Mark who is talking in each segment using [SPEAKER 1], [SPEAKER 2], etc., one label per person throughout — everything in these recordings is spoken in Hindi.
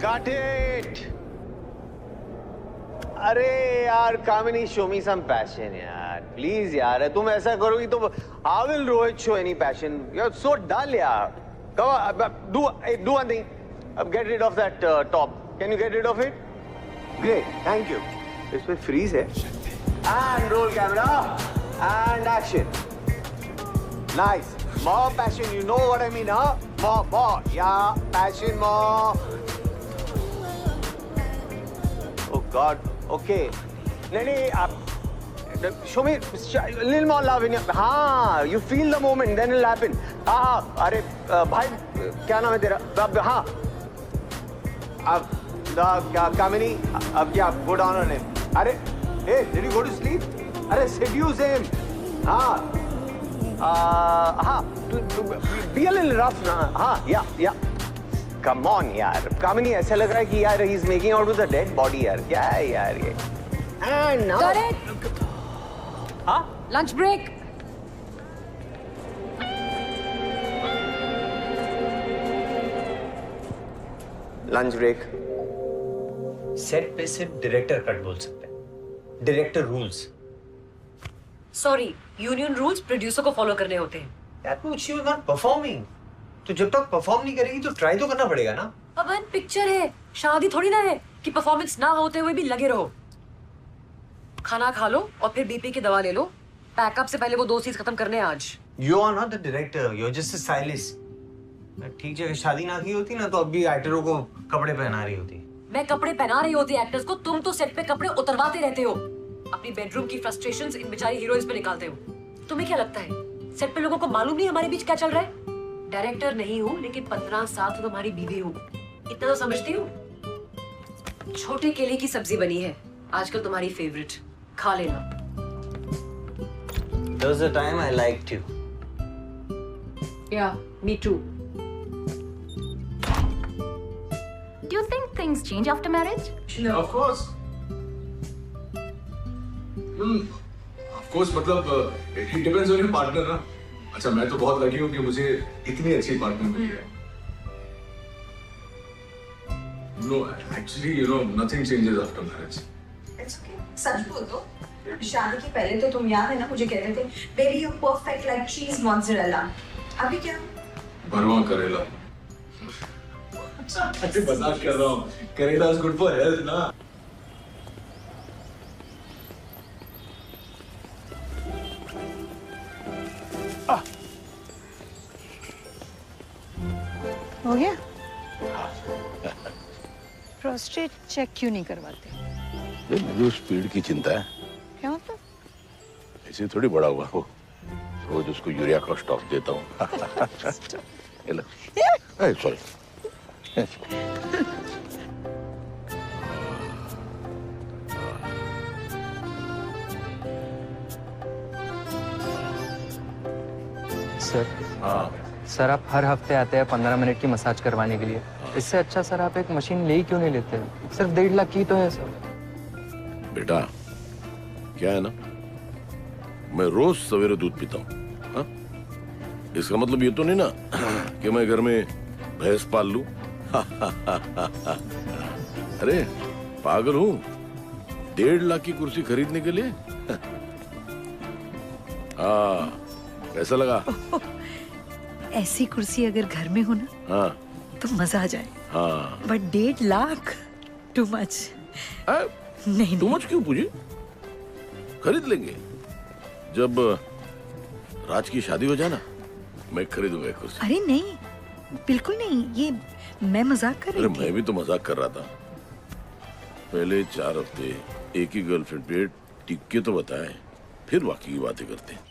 [SPEAKER 1] Cut it! अरे यार कामिनी, show me some passion यार, please यार. तुम ऐसा करोगी तो how will Rohit show any passion? You're so dull यार. Come on, do one thing. Get rid of that top. Can you get rid of it? Great, thank you. इसमें freeze है. And roll camera. And action. Nice. More passion. You know what I mean, huh? More. Yeah, passion more. Oh God. Okay. नहीं, आप show me a little more love in your. हाँ, you feel the moment, then it'll happen. हाँ, अरे भाई क्या नाम है तेरा? हाँ. अब क्या कामिनी? अब क्या? Go down on him. अरे, hey, did you go to sleep? अरे seduce him. हाँ. हाँ. Be a little rough ना. हाँ, yeah. Come on यार, कामिनी ऐसा लग रहा है कि यार he's making out with a dead body यार. क्या है यार ये? And now.
[SPEAKER 2] Got it.
[SPEAKER 1] हाँ?
[SPEAKER 2] Lunch break.
[SPEAKER 1] Lunch break.
[SPEAKER 3] Set पे सिर्फ डायरेक्टर कट बोल सकते हैं. Director rules.
[SPEAKER 2] Sorry, union rules producer को फॉलो करने होते हैं.
[SPEAKER 3] That means she was not performing. तो जब तक परफॉर्म नहीं करेगी तो ट्राई तो करना पड़ेगा ना.
[SPEAKER 2] अब पिक्चर है, शादी थोड़ी ना है कि परफॉर्मेंस ना होते हुए भी लगे रहो. खाना खा लो और फिर बीपी की दवा ले लो. पैकअप से पहले वो 2 सीन्स खत्म करने आज.
[SPEAKER 3] You are not the director. You are just a stylist. ठीक जगह शादी ना की होती ना तो अब भी एक्टरों को कपड़े पहना रही होती.
[SPEAKER 2] मैं कपड़े पहना रही होती एक्टर्स को, तुम तो सेट पे कपड़े उतरवाते रहते हो. अपनी बेडरूम की फ्रस्ट्रेशंस इन बेचारी हीरोइंस पे निकालते हो. तुम्हें क्या लगता है सेट पे लोगों को मालूम नहीं हमारे बीच क्या चल रहा है? डायरेक्टर नहीं हूँ लेकिन 15 साल तो तुम्हारी बीवी हूँ, इतना तो समझती हूँ. छोटे केले की सब्जी बनी है आजकल तुम्हारी फेवरेट, खा लेना.
[SPEAKER 3] There was a time I liked you.
[SPEAKER 2] Yeah, me too.
[SPEAKER 4] Do you think things change after marriage?
[SPEAKER 5] No. Of course. Of course, मतलब it depends on your partner ना. अच्छा मैं तो बहुत लकी हूँ कि मुझे इतनी अच्छी पार्टनर मिली है. No, actually, you know, nothing changes after marriage.
[SPEAKER 6] It's okay. सच बोल दो. शादी के पहले तो तुम याद है ना मुझे कह रहे थे, baby you're perfect like cheese mozzarella. अभी क्या?
[SPEAKER 5] भरवा करेला. अरे मजाक कर रहा हूँ. करेला is good for health ना.
[SPEAKER 7] हो गया? प्रोस्टेट चेक क्यों नहीं करवाते?
[SPEAKER 8] मुझे स्पीड की चिंता है.
[SPEAKER 7] क्या मतलब?
[SPEAKER 8] ऐसे थोड़ी बड़ा हुआ हो, रोज उसको यूरिया का स्टॉक देता हूँ. सॉरी.
[SPEAKER 9] सर. हाँ. सर आप हर हफ्ते आते हैं 15 मिनट की मसाज करवाने के लिए. इससे अच्छा सर आप एक मशीन ले ही क्यों नहीं लेते? सिर्फ 1.5 लाख की तो है सर.
[SPEAKER 8] बेटा क्या है ना, मैं रोज सवेरे दूध पीता हूँ. इसका मतलब ये तो नहीं ना कि मैं घर में भैंस पाल लूं. अरे पागल हूँ 1.5 लाख की कुर्सी खरीदने के लिए. हाँ कैसा लगा?
[SPEAKER 7] ऐसी कुर्सी अगर घर में हो ना,
[SPEAKER 8] हाँ
[SPEAKER 7] तो मजा आ जाए.
[SPEAKER 8] हाँ.
[SPEAKER 7] But 1.5 lakh too much. नहीं
[SPEAKER 8] टू मच क्यों पूजी? खरीद लेंगे जब राज की शादी हो जाए ना, मैं खरीदूंगा एक कुर्सी.
[SPEAKER 7] अरे नहीं, बिल्कुल नहीं, ये मैं मजाक कर रही थी.
[SPEAKER 8] मैं भी तो मजाक कर रहा था. पहले 4 हफ्ते एक ही गर्लफ्रेंड पे टिक के तो बताएं, फिर बाकी की बातें करते हैं.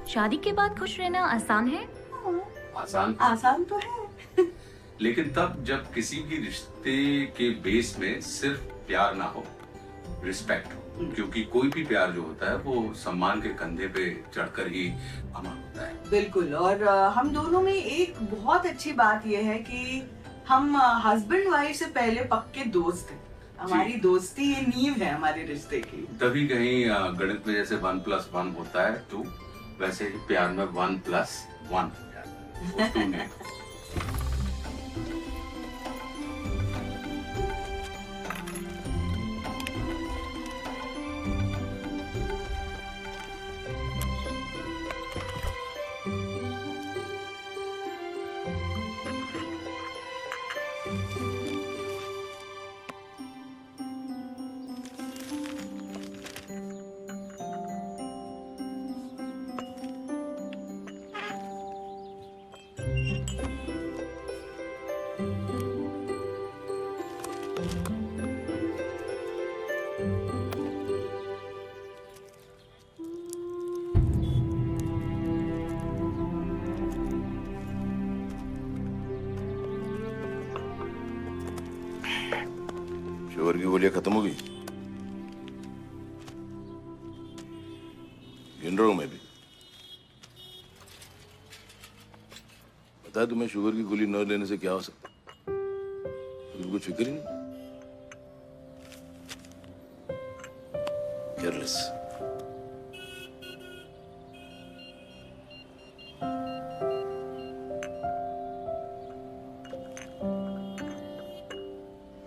[SPEAKER 4] शादी के बाद खुश रहना आसान है?
[SPEAKER 6] आसान तो है.
[SPEAKER 10] लेकिन तब जब किसी भी रिश्ते के बेस में सिर्फ प्यार ना हो, रिस्पेक्ट हो. क्योंकि कोई भी प्यार जो होता है वो सम्मान के कंधे पे चढ़कर ही अमर होता है.
[SPEAKER 6] बिल्कुल. और हम दोनों में एक बहुत अच्छी बात यह है कि हम हस्बैंड वाइफ से पहले पक्के दोस्त थे.
[SPEAKER 7] हमारी दोस्ती ये नींव है हमारे रिश्ते की।
[SPEAKER 10] तभी कहीं गणित में जैसे 1+1 होता है 2, वैसे ही प्यार में 1+1 2 नहीं।
[SPEAKER 8] शुगर की गोलियां खत्म हो गई? गिन रहा हूं मैं भी। पता है तुम्हें शुगर की गोली न लेने से क्या हो सकता? तुम्हें कुछ फिक्र ही नहीं। केयरलेस।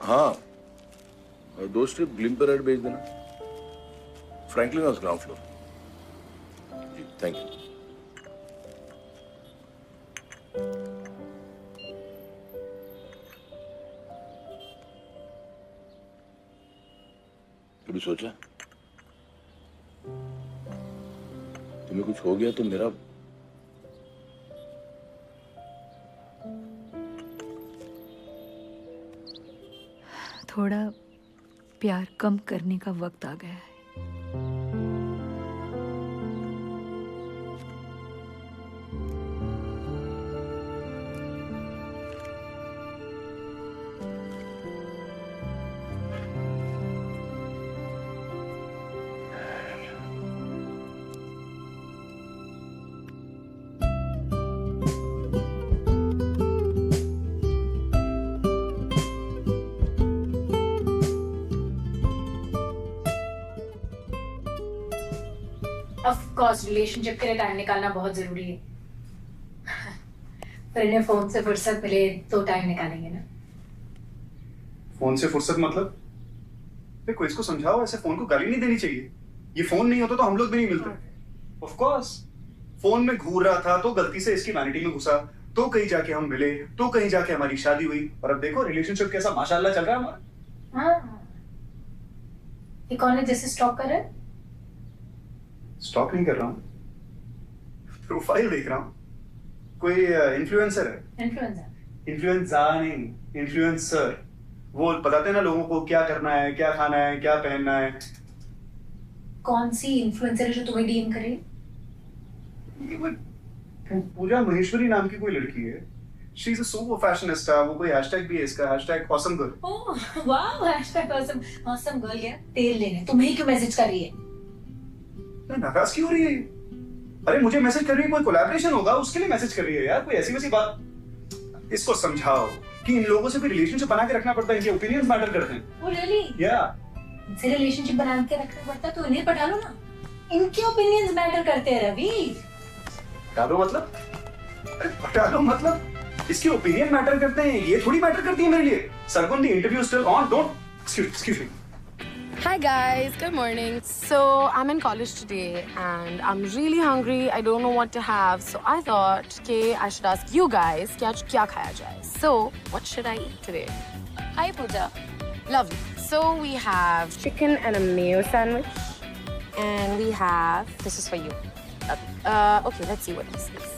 [SPEAKER 8] हाँ, दोस्त ग्लिम्पर ऐड भेज देना। Franklin house ground floor. जी थैंक यू। कभी सोचा तुम्हें कुछ हो गया तो मेरा
[SPEAKER 7] थोड़ा प्यार कम करने का वक्त आ गया है।
[SPEAKER 4] ऑफ कोर्स रिलेशनशिप के लिए टाइम निकालना बहुत जरूरी है। फिर इन्हें फोन से फुर्सत मिले तो टाइम निकालेंगे ना।
[SPEAKER 11] फोन से फुर्सत मतलब? देखो इसको समझाओ, ऐसे फोन को गाली नहीं देनी चाहिए। ये फोन नहीं होता तो हम लोग भी नहीं मिलते। ऑफ कोर्स फोन में घूर रहा था तो गलती से इसकी वैनिटी में घुसा, तो कहीं जाके हम मिले, तो कहीं जाके हमारी शादी हुई, और अब देखो रिलेशनशिप कैसा माशाल्लाह चल रहा है हमारा।
[SPEAKER 4] हाँ, ये कौन है जिसे स्टॉक कर रहा है?
[SPEAKER 11] स्टॉक नहीं कर रहा हूँ, प्रोफाइल देख रहा हूँ। कोई इन्फ्लुएंसर है। इन्फ्लुएंसर नहीं, इन्फ्लुएंसर। वो बताते हैं ना लोगों को क्या करना है, क्या खाना है, क्या पहनना है।
[SPEAKER 4] कौन सी इन्फ्लुएंसर है जो तुम्हें डीएम करे?
[SPEAKER 11] पूजा महेश्वरी नाम की कोई लड़की है। She is a super fashionista. वो कोई हैशटैग भी है इसका, hashtag awesome girl.
[SPEAKER 4] Oh wow, hashtag awesome girl. क्या तेल लेने तुम्हें क्यों मैसेज कर रही है?
[SPEAKER 11] नाराज क्यों हो रही है? अरे मुझे मैसेज कर रही है, कोई कोलैबोरेशन होगा उसके लिए मैसेज कर रही है यार, कोई ऐसी वैसी बात। इसको समझाओ कि इन लोगों से भी रिलेशनशिप बना के रखना पड़ता है, इनके ओपिनियंस मैटर करते हैं।
[SPEAKER 4] Oh really?
[SPEAKER 11] या
[SPEAKER 4] इनसे रिलेशनशिप बना के रखना पड़ता तो इन्हें पटा लो ना। इनके ओपिनियंस मैटर करते हैं रवि।
[SPEAKER 11] पटा लो मतलब? अरे पटा लो मतलब इसके ओपिनियन मैटर करते हैं, ये थोड़ी मैटर करती है मेरे लिए। Sargun, the interview still on, don't excuse me.
[SPEAKER 12] Hi guys, good morning. So I'm in college today and I'm really hungry. I don't know what to have. So I thought I should ask you guys kya khaya jaye. So what should I eat today? Hi Pooja. Lovely. So we have chicken and a mayo sandwich. And we have, this is for you. Okay, let's see what this is.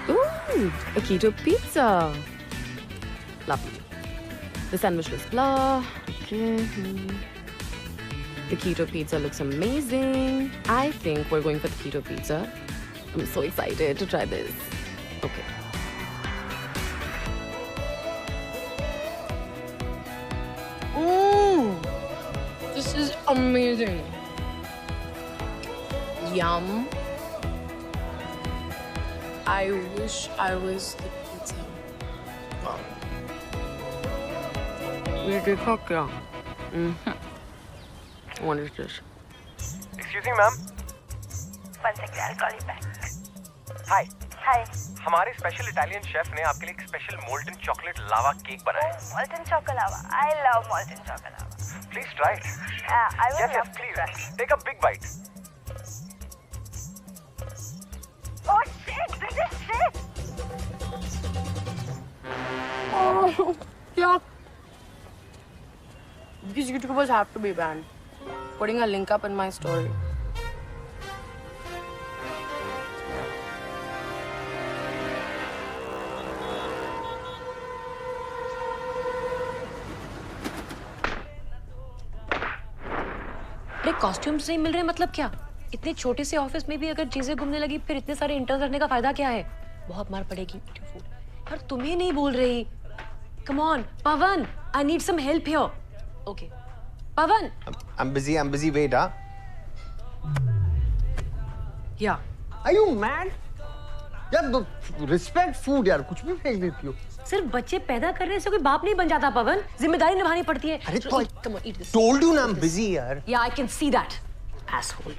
[SPEAKER 12] Ooh, a keto pizza. Lovely. The sandwich looks blah. Okay. The keto pizza looks amazing. I think we're going for the keto pizza. I'm so excited to try this. Okay. This is amazing. Yum. I wish I was the pizza. Wow. ये देखो क्या? What is this?
[SPEAKER 13] Excuse me, ma'am.
[SPEAKER 14] One second, I'll call you back.
[SPEAKER 13] Hi.
[SPEAKER 14] Hi.
[SPEAKER 13] हमारे स्पेशल इटालियन शेफ ने आपके लिए एक स्पेशल मोल्टन चॉकलेट लावा केक बनाया है।
[SPEAKER 14] Molten chocolate. I love molten chocolate.
[SPEAKER 13] Please try it.
[SPEAKER 14] I will
[SPEAKER 13] Yes,
[SPEAKER 14] love to
[SPEAKER 13] please.
[SPEAKER 14] try.
[SPEAKER 13] Take a big bite.
[SPEAKER 14] Oh shit! This is shit.
[SPEAKER 12] Oh, yeah. These YouTubers have to be banned. Putting a link up in my story.
[SPEAKER 2] अरे कॉस्ट्यूम्स नहीं मिल रहे मतलब क्या? इतने छोटे से ऑफिस में भी अगर चीजें घूमने लगी फिर इतने सारे इंटर्न रखने का फायदा क्या है? बहुत मार पड़ेगी। यार तुम्हें नहीं बोल रही। Come on Pavan, I need some help here. Okay Pavan.
[SPEAKER 1] I'm busy, wait, huh?
[SPEAKER 2] या
[SPEAKER 1] Are you mad? यार रिस्पेक्ट फूड यार, कुछ भी फेंक देती हो।
[SPEAKER 2] सिर्फ बच्चे पैदा करने से कोई बाप नहीं बन जाता पवन, जिम्मेदारी निभानी पड़ती है।
[SPEAKER 1] अरे तो
[SPEAKER 2] Come on, eat this.
[SPEAKER 1] told you ना I'm busy यार।
[SPEAKER 2] Yeah, I can see that. Asshole.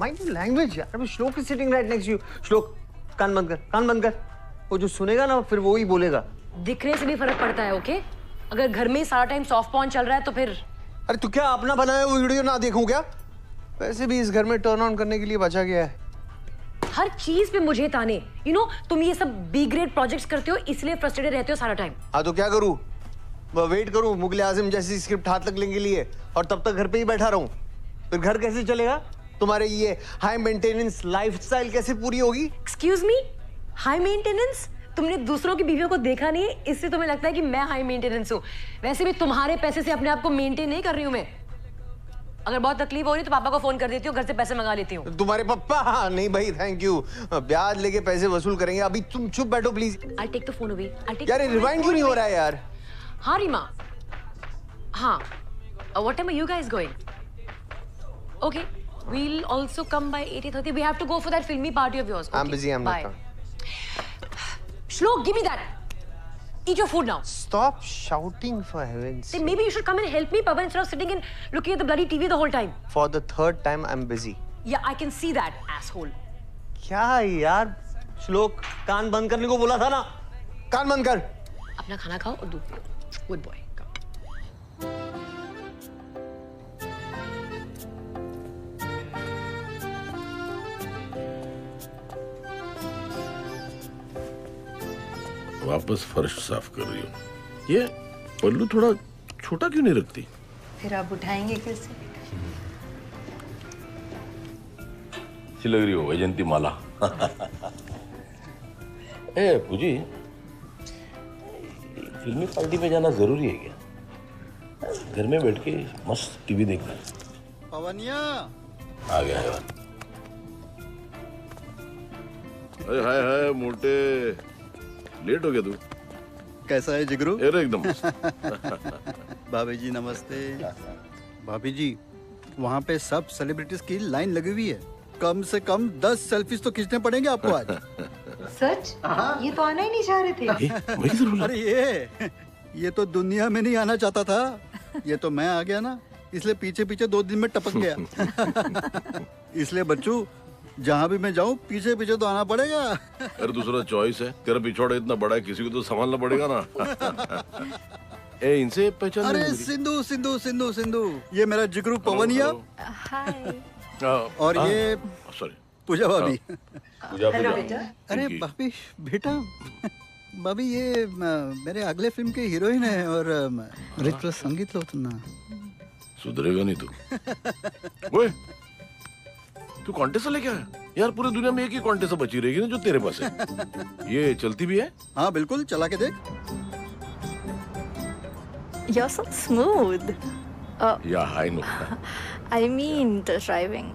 [SPEAKER 1] Mind your language यार। अभी श्लोक is sitting right next to you. श्लोक कान बंद कर। वो जो सुनेगा ना फिर वो ही बोलेगा।
[SPEAKER 2] दिखने से भी फर्क पड़ता है, ओके? अगर घर में सारा टाइम सॉफ्ट पॉर्न चल रहा है तो फिर।
[SPEAKER 1] अरे तू क्या अपना बनाया वो वीडियो ना देखूं क्या? वैसे भी इस घर में टर्न ऑन करने के लिए बचा गया है।
[SPEAKER 2] हर चीज पे मुझे ताने। You know, तुम ये सब बी ग्रेड प्रोजेक्ट्स करते हो इसलिए फ्रस्ट्रेटेड रहते हो सारा टाइम।
[SPEAKER 1] हाँ तो क्या करूं? वेट करूं मुगले आजम जैसी स्क्रिप्ट हाथ लग लेने के लिए और तब तक घर पे ही बैठा रहूं? फिर घर कैसे चलेगा? तुम्हारे ये हाई मेंटेनेंस लाइफस्टाइल कैसे पूरी होगी?
[SPEAKER 2] Excuse me, high maintenance? तुमने दूसरों की बीवियों को देखा नहीं है इससे तुम्हें लगता है कि मैं हाई मेंटेनेंस हूँ। वैसे भी तुम्हारे पैसे से अपने आप को मेंटेन नहीं कर रही हूँ मैं। अगर बहुत तकलीफ हो रही तो पापा को फोन कर देती हूँ, घर से पैसे मंगा लेती हूँ।
[SPEAKER 1] तुम्हारे पापा? हाँ, नहीं भाई थैंक यू, ब्याज लेके पैसे वसूल करेंगे। अभी तुम चुप बैठो please.
[SPEAKER 2] I'll take the phone away.
[SPEAKER 1] यार रिवाइंड क्यों नहीं हो रहा है यार?
[SPEAKER 2] हाँ रीमा, हाँ। What time are you guys going? Okay, we'll also come by 8:30. We have to go for that filmy party of yours. Okay,
[SPEAKER 1] I'm busy. I'm
[SPEAKER 2] bye.
[SPEAKER 1] not.
[SPEAKER 2] Shlok, give me that. Eat your food now.
[SPEAKER 1] Stop shouting for heaven's sake.
[SPEAKER 2] Then maybe you should come and help me, Pavan, instead of sitting and looking at the bloody TV the whole time.
[SPEAKER 1] For the third time, I'm busy.
[SPEAKER 2] Yeah, I can see that, asshole.
[SPEAKER 1] क्या यार? श्लोक कान बंद करने को बोला था ना? कान बंद कर।
[SPEAKER 2] अपना खाना खाओ और दूध पियो। Good boy.
[SPEAKER 8] वापस फर्श साफ कर रही हूँ। ये पल्लू थोड़ा छोटा क्यों नहीं रखती?
[SPEAKER 7] फिर आप उठाएंगे कैसे?
[SPEAKER 8] अच्छी लग रही हो वैजंती माला। ए पूजी, फिल्मी पार्टी में जाना जरूरी है क्या? घर में बैठ के मस्त टीवी देखना।
[SPEAKER 15] पवनिया
[SPEAKER 8] आ गया है। अरे हाय मोटे, लेट हो गया तू।
[SPEAKER 15] कैसा है जिगरू?
[SPEAKER 8] अरे एकदम।
[SPEAKER 15] भाभी जी नमस्ते। भाभी जी वहाँ पे सब सेलिब्रिटीज की लाइन लगी हुई है। कम से कम 10 सेल्फीज तो खींचने पड़ेंगे आपको आज।
[SPEAKER 6] सच? ये तो आना ही नहीं चाह रहे थे।
[SPEAKER 15] अरे ये तो दुनिया में नहीं आना चाहता था। ये तो मैं आ गया ना, इसलिए पीछे पीछे 2 दिन में टपक गया। इसलिए बच्चू जहाँ भी मैं जाऊँ पीछे पीछे तो आना पड़ेगा।
[SPEAKER 8] अरे दूसरा चॉइस है, तेरा पिछवाड़ा इतना बड़ा है, किसी को तो संभालना पड़ेगा ना। ए इनसे पहचान?
[SPEAKER 15] अरे सिंधु सिंधु सिंधु सिंधु, ये मेरा जिगरू पवनिया।
[SPEAKER 7] हाय।
[SPEAKER 15] और ये
[SPEAKER 8] सॉरी
[SPEAKER 15] पूजा भाभी।
[SPEAKER 8] पूजा बेटा।
[SPEAKER 15] अरे भाभी बेटा, भाभी ये मेरे अगले फिल्म के हीरोइन है और नृत्य संगीत लो तुम ना।
[SPEAKER 8] सुधरेगा नहीं तू। ओए तू कॉन्टेस्ट लेके आया? यार पूरी दुनिया में एक ही कॉन्टेस्ट बची रहेगी ना जो तेरे पास है। ये चलती भी है?
[SPEAKER 15] हाँ बिल्कुल, चला के देख।
[SPEAKER 7] You're so smooth.
[SPEAKER 8] Yeah, I know.
[SPEAKER 7] I mean the driving.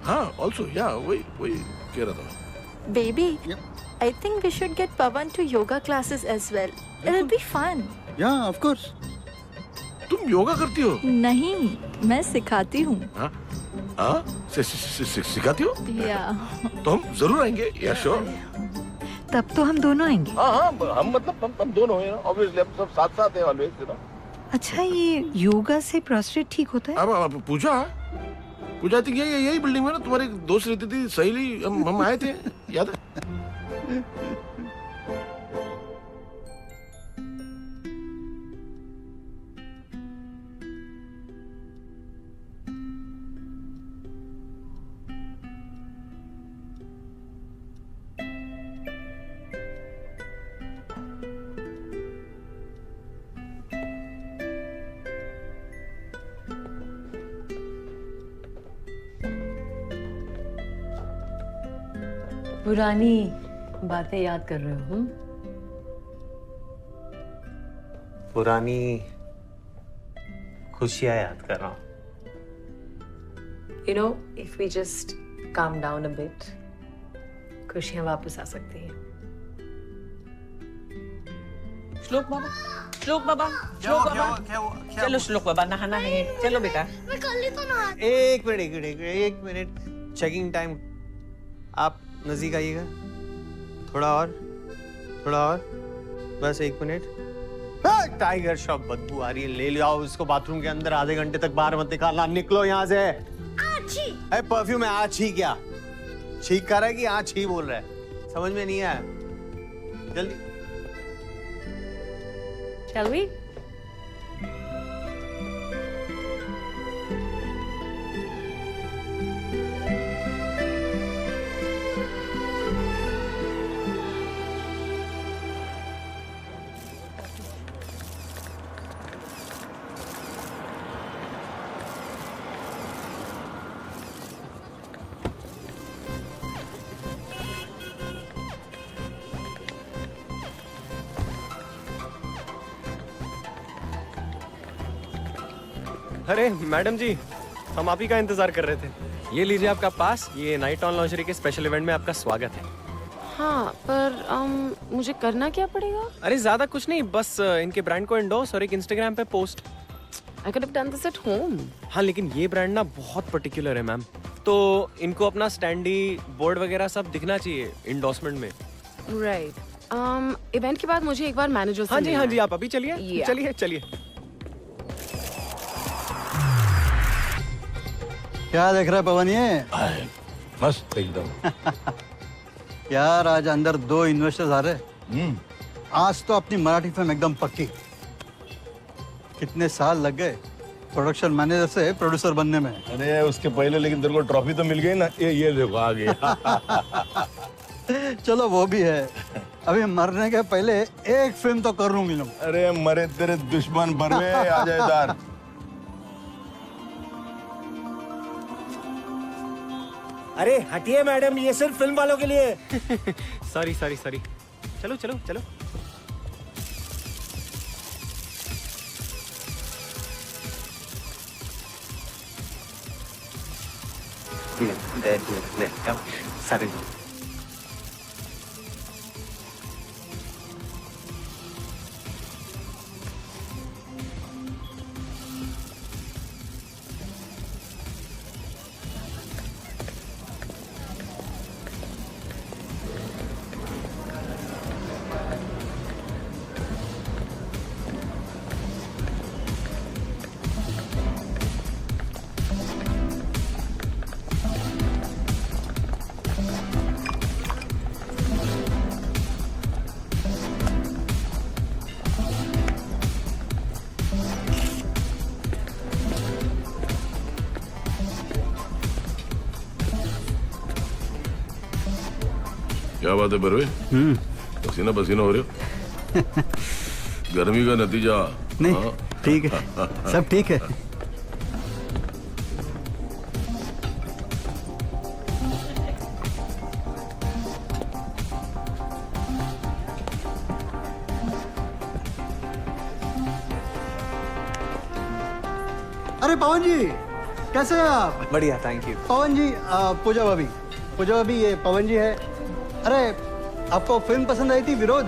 [SPEAKER 8] हाँ, also, yeah, वही कह रहा था।
[SPEAKER 7] Baby, I think we should get Pavan to yoga classes as well. It'll be fun.
[SPEAKER 15] Yeah, of course.
[SPEAKER 8] तुम योगा करती हो?
[SPEAKER 7] नहीं, मैं सिखाती हूँ।
[SPEAKER 8] हाँ? सिखाती हो?
[SPEAKER 7] Yeah.
[SPEAKER 8] तो हम जरूर आएंगे। Yeah, sure.
[SPEAKER 7] तब तो हम दोनों आएंगे।
[SPEAKER 8] हाँ, हम मतलब हम दोनों हैं, obviously हम सब साथ साथ हैं always, you know.
[SPEAKER 7] अच्छा, ये योगा से प्रोस्टेट ठीक होता है?
[SPEAKER 8] अब पूजा थी यही बिल्डिंग में ना, तुम्हारी दोस्त रहती थी सहेली, हम आए थे, याद है?
[SPEAKER 2] पुरानी बातें याद कर रहे हो?
[SPEAKER 3] पुरानी खुशियां याद कर रहा हूँ।
[SPEAKER 2] You know, if we just calm down a bit, खुशियां वापस आ सकती हैं।
[SPEAKER 16] श्लोक बाबा, श्लोक बाबा, श्लोक बाबा, चलो श्लोक बाबा नहाना है, चलो बेटा।
[SPEAKER 14] मैं कल ही तो नहा।
[SPEAKER 3] एक मिनट, चेकिंग टाइम। आप नजदीक आइएगा, थोड़ा और, बस 1 मिनट। टाइगर श्रॉफ बदबू आ रही है, ले जाओ इसको बाथरूम के अंदर, आधे घंटे तक बाहर मत निकालना, निकलो यहाँ से। अरे परफ्यूम है, आछी क्या? छींक कर रहा है कि आछी बोल रहा है? समझ में नहीं आया, जल्दी।
[SPEAKER 2] Shall we?
[SPEAKER 13] अरे मैडम जी, हम आप ही का इंतजार कर रहे थे। ये लीजिए आपका पास, ये नाइट ऑन लॉन्जरी के स्पेशल इवेंट में आपका स्वागत है।
[SPEAKER 12] हाँ, पर मुझे करना क्या पड़ेगा?
[SPEAKER 13] अरे ज्यादा कुछ नहीं, बस इनके ब्रांड को एंडोर्स और एक इंस्टाग्राम पे post.
[SPEAKER 12] I could have done this at home.
[SPEAKER 13] हाँ, लेकिन ये ब्रांड ना बहुत पर्टिकुलर है मैम, तो इनको अपना स्टैंडी बोर्ड वगैरह सब दिखना चाहिए इंडोर्समेंट में।
[SPEAKER 12] Right. इवेंट के बाद मुझे एक बार मैनेजर से
[SPEAKER 13] हाँ जी, आप अभी चलिए। चलिए।
[SPEAKER 15] क्या देख रहा है पवन? ये
[SPEAKER 8] मस्त एकदम।
[SPEAKER 15] यार, आज अंदर 2 इन्वेस्टर्स आ रहे। आज तो अपनी मराठी फिल्म एकदम पक्की। कितने साल लग गए प्रोडक्शन मैनेजर से प्रोड्यूसर बनने में।
[SPEAKER 8] अरे उसके पहले लेकिन तेरे को ट्रॉफी तो मिल गई ना, ये देखो आ गई।
[SPEAKER 15] चलो वो भी है, अभी मरने के पहले एक फिल्म तो कर लूंगी।
[SPEAKER 8] अरे मरे तेरे दुश्मन बरवे, आ जाए इधर।
[SPEAKER 3] अरे हटिए मैडम, ये सिर्फ फिल्म वालों के लिए।
[SPEAKER 13] सॉरी। चलो।
[SPEAKER 3] ले, सारे
[SPEAKER 8] क्या बात है बरवे? पसीना हो रहे हो? गर्मी का नतीजा?
[SPEAKER 15] नहीं, ठीक है, सब ठीक है। अरे पवन जी, कैसे हैं आप?
[SPEAKER 3] बढ़िया, थैंक यू।
[SPEAKER 15] पवन जी, पूजा भाभी, ये पवन जी है। अरे आपको फिल्म पसंद आई थी विरोध?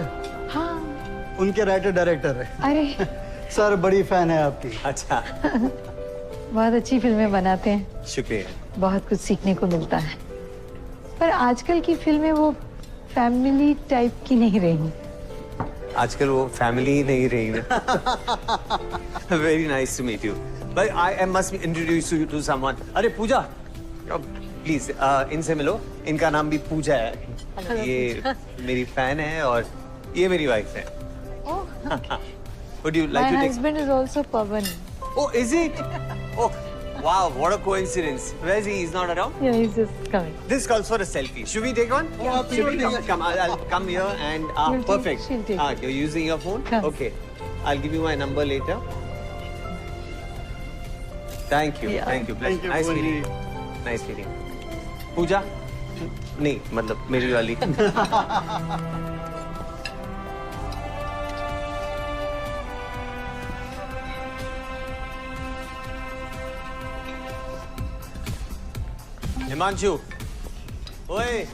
[SPEAKER 7] हाँ।
[SPEAKER 15] उनके राइटर डायरेक्टर है।
[SPEAKER 7] अरे
[SPEAKER 15] सर बड़ी फैन है आपकी।
[SPEAKER 3] अच्छा।
[SPEAKER 7] बहुत अच्छी फिल्में बनाते हैं।
[SPEAKER 3] शुक्रिया।
[SPEAKER 7] बहुत कुछ सीखने को मिलता है, पर आजकल की फिल्में वो फैमिली टाइप की नहीं रही।
[SPEAKER 3] आजकल वो फैमिली ही नहीं रही ना। Very nice to meet you. But I must introduce you to someone. अरे पूजा, प्लीज इनसे मिलो. इनका नाम भी पूजा है. ये मेरी फैन है और ये मेरी वाइफ है. Would you like to
[SPEAKER 7] My
[SPEAKER 3] take?
[SPEAKER 7] husband is also Pavan.
[SPEAKER 3] Oh, is it? Oh, wow! What a coincidence. Where is he? He's not around.
[SPEAKER 7] Yeah, he's just coming.
[SPEAKER 3] This calls for a selfie. Should we take one?
[SPEAKER 7] Yeah,
[SPEAKER 3] Should we
[SPEAKER 7] absolutely.
[SPEAKER 3] come? I'll come here and
[SPEAKER 7] We'll take-
[SPEAKER 3] perfect.
[SPEAKER 7] she'll take.
[SPEAKER 3] You're using your phone?
[SPEAKER 7] Yes.
[SPEAKER 3] Okay. I'll give you my number later. Thank you.
[SPEAKER 7] Yeah.
[SPEAKER 3] Thank you.
[SPEAKER 15] Thank you,
[SPEAKER 3] Nice
[SPEAKER 15] Pooja.
[SPEAKER 3] meeting you. Nice meeting you. पूजा? नहीं, मतलब मेरी वाली. हिमांशु, ओए.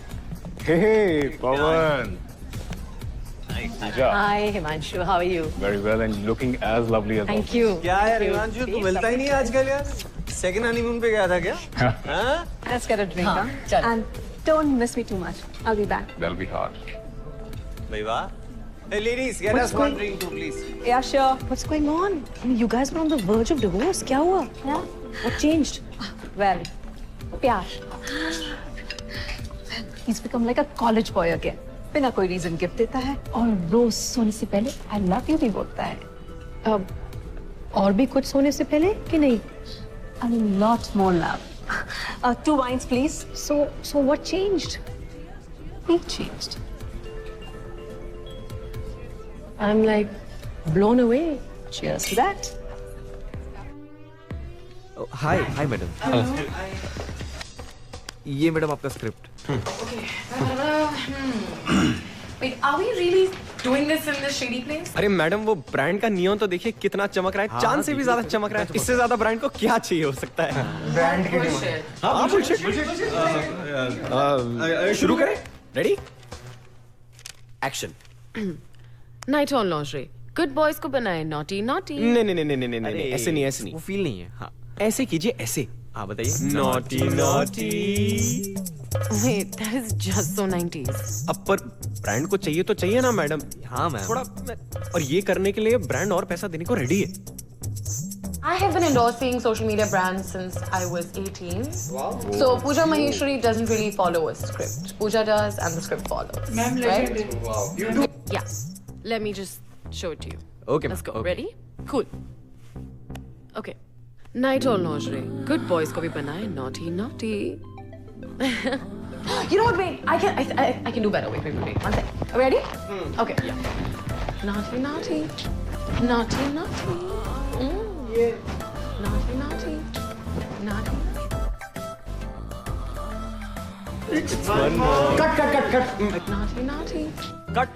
[SPEAKER 17] Hey, Pawan.
[SPEAKER 18] Hi, Himanshu. How are you?
[SPEAKER 17] Very well, and looking as lovely as
[SPEAKER 18] Thank you.
[SPEAKER 3] क्या यार हिमांशु, तू मिलता ही नहीं है आजकल यार. सेकंड हनीमून पे गया था क्या? हाँ?
[SPEAKER 18] Let's get a drink, huh? And don't miss me too much. I'll be back.
[SPEAKER 17] That'll be hard.
[SPEAKER 3] भाई वाह. Hey ladies, get
[SPEAKER 18] What's
[SPEAKER 3] us one
[SPEAKER 18] going-
[SPEAKER 3] drink too, please.
[SPEAKER 18] Yeah, sure. What's going on? I mean, you guys were on the verge of divorce. क्या हुआ? Yeah. What changed? Well, प्यार. He's become like a college boy again. बिना कोई रीजन गिफ्ट देता है और रोज सोने से पहले I love you भी बोलता है. और भी कुछ सोने से पहले कि नहीं? A lot more love. 2 wines, please. So what changed? He changed. I'm like blown away. Cheers to that.
[SPEAKER 13] Hi hi madam. ये मैडम आपका script.
[SPEAKER 12] Wait, are we really doing this in this shady place?
[SPEAKER 13] अरे मैडम वो ब्रांड का नियॉन तो देखिए कितना चमक रहा है. चांद से भी ज्यादा चमक रहा है. इससे ज्यादा ब्रांड को क्या चाहिए हो सकता है?
[SPEAKER 12] Brand की bullshit.
[SPEAKER 13] हाँ bullshit. शुरू करें? Ready? Action.
[SPEAKER 12] Night on lingerie. Good boys को बनाए naughty naughty.
[SPEAKER 13] नहीं नहीं नहीं नहीं नहीं ऐसे नहीं ऐसे नहीं. वो फील नहीं है. हाँ ऐसे कीजिए ऐसे. हाँ बताइए. Naughty naughty.
[SPEAKER 12] Wait, that is just so 90s.
[SPEAKER 13] अब पर ब्रांड को चाहिए तो चाहिए ना मैडम. हाँ मैम. थोड़ा और ये करने के लिए ब्रांड और पैसा देने को रेडी है.
[SPEAKER 12] I have been endorsing social media brands since I was 18. Wow. So Pooja Maheshwari doesn't really follow a script. Pooja does and the script follows.
[SPEAKER 18] Ma'am,
[SPEAKER 12] right?
[SPEAKER 18] legend.
[SPEAKER 12] Wow. You do? Yeah. Let me just show it to you.
[SPEAKER 13] Okay,
[SPEAKER 12] Let's go.
[SPEAKER 13] okay.
[SPEAKER 12] Ready? Cool. Okay. Night on lingerie. Good boys को भी बनाए naughty naughty. You know what? Wait. I can do better. Wait. One sec. Are we ready? Okay. Yeah. Naughty naughty. Naughty naughty. Naughty naughty. Naughty.
[SPEAKER 13] One more. Cut.
[SPEAKER 12] Naughty naughty.
[SPEAKER 13] Cut.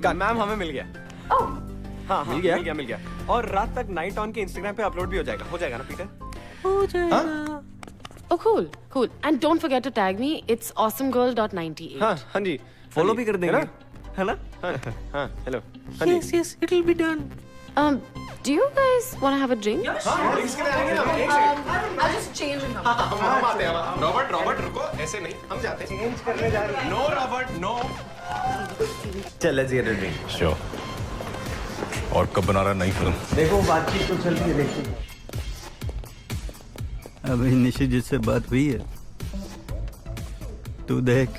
[SPEAKER 13] Ma'am हमें मिल गया. हाँ मिल गया. और रात तक नाइट ऑन के इंस्टाग्राम पे अपलोड भी हो जाएगा ना पीटर?
[SPEAKER 12] हो जाएगा. Oh, cool. And don't forget to tag me. It's awesomegirl.98.
[SPEAKER 13] हाँ जी. फॉलो भी कर देंगे. है ना? हाँ. Hello. Yes. It'll be done.
[SPEAKER 12] Do you guys want to have a drink?
[SPEAKER 13] Drinks के लिए आएंगे ना.
[SPEAKER 12] I'll just change and come.
[SPEAKER 13] हम आते हैं. रॉबर्ट रुको. ऐसे नहीं. हम जाते हैं. चेंज करने जा रहे हैं. No Robert no. चल let's get a drink.
[SPEAKER 17] Sure. और कब बना रहा नई फिल्म?
[SPEAKER 3] देखो बातचीत तो चल रही है. देखो.
[SPEAKER 15] अभी निशी जिससे बात हुई है. तू देख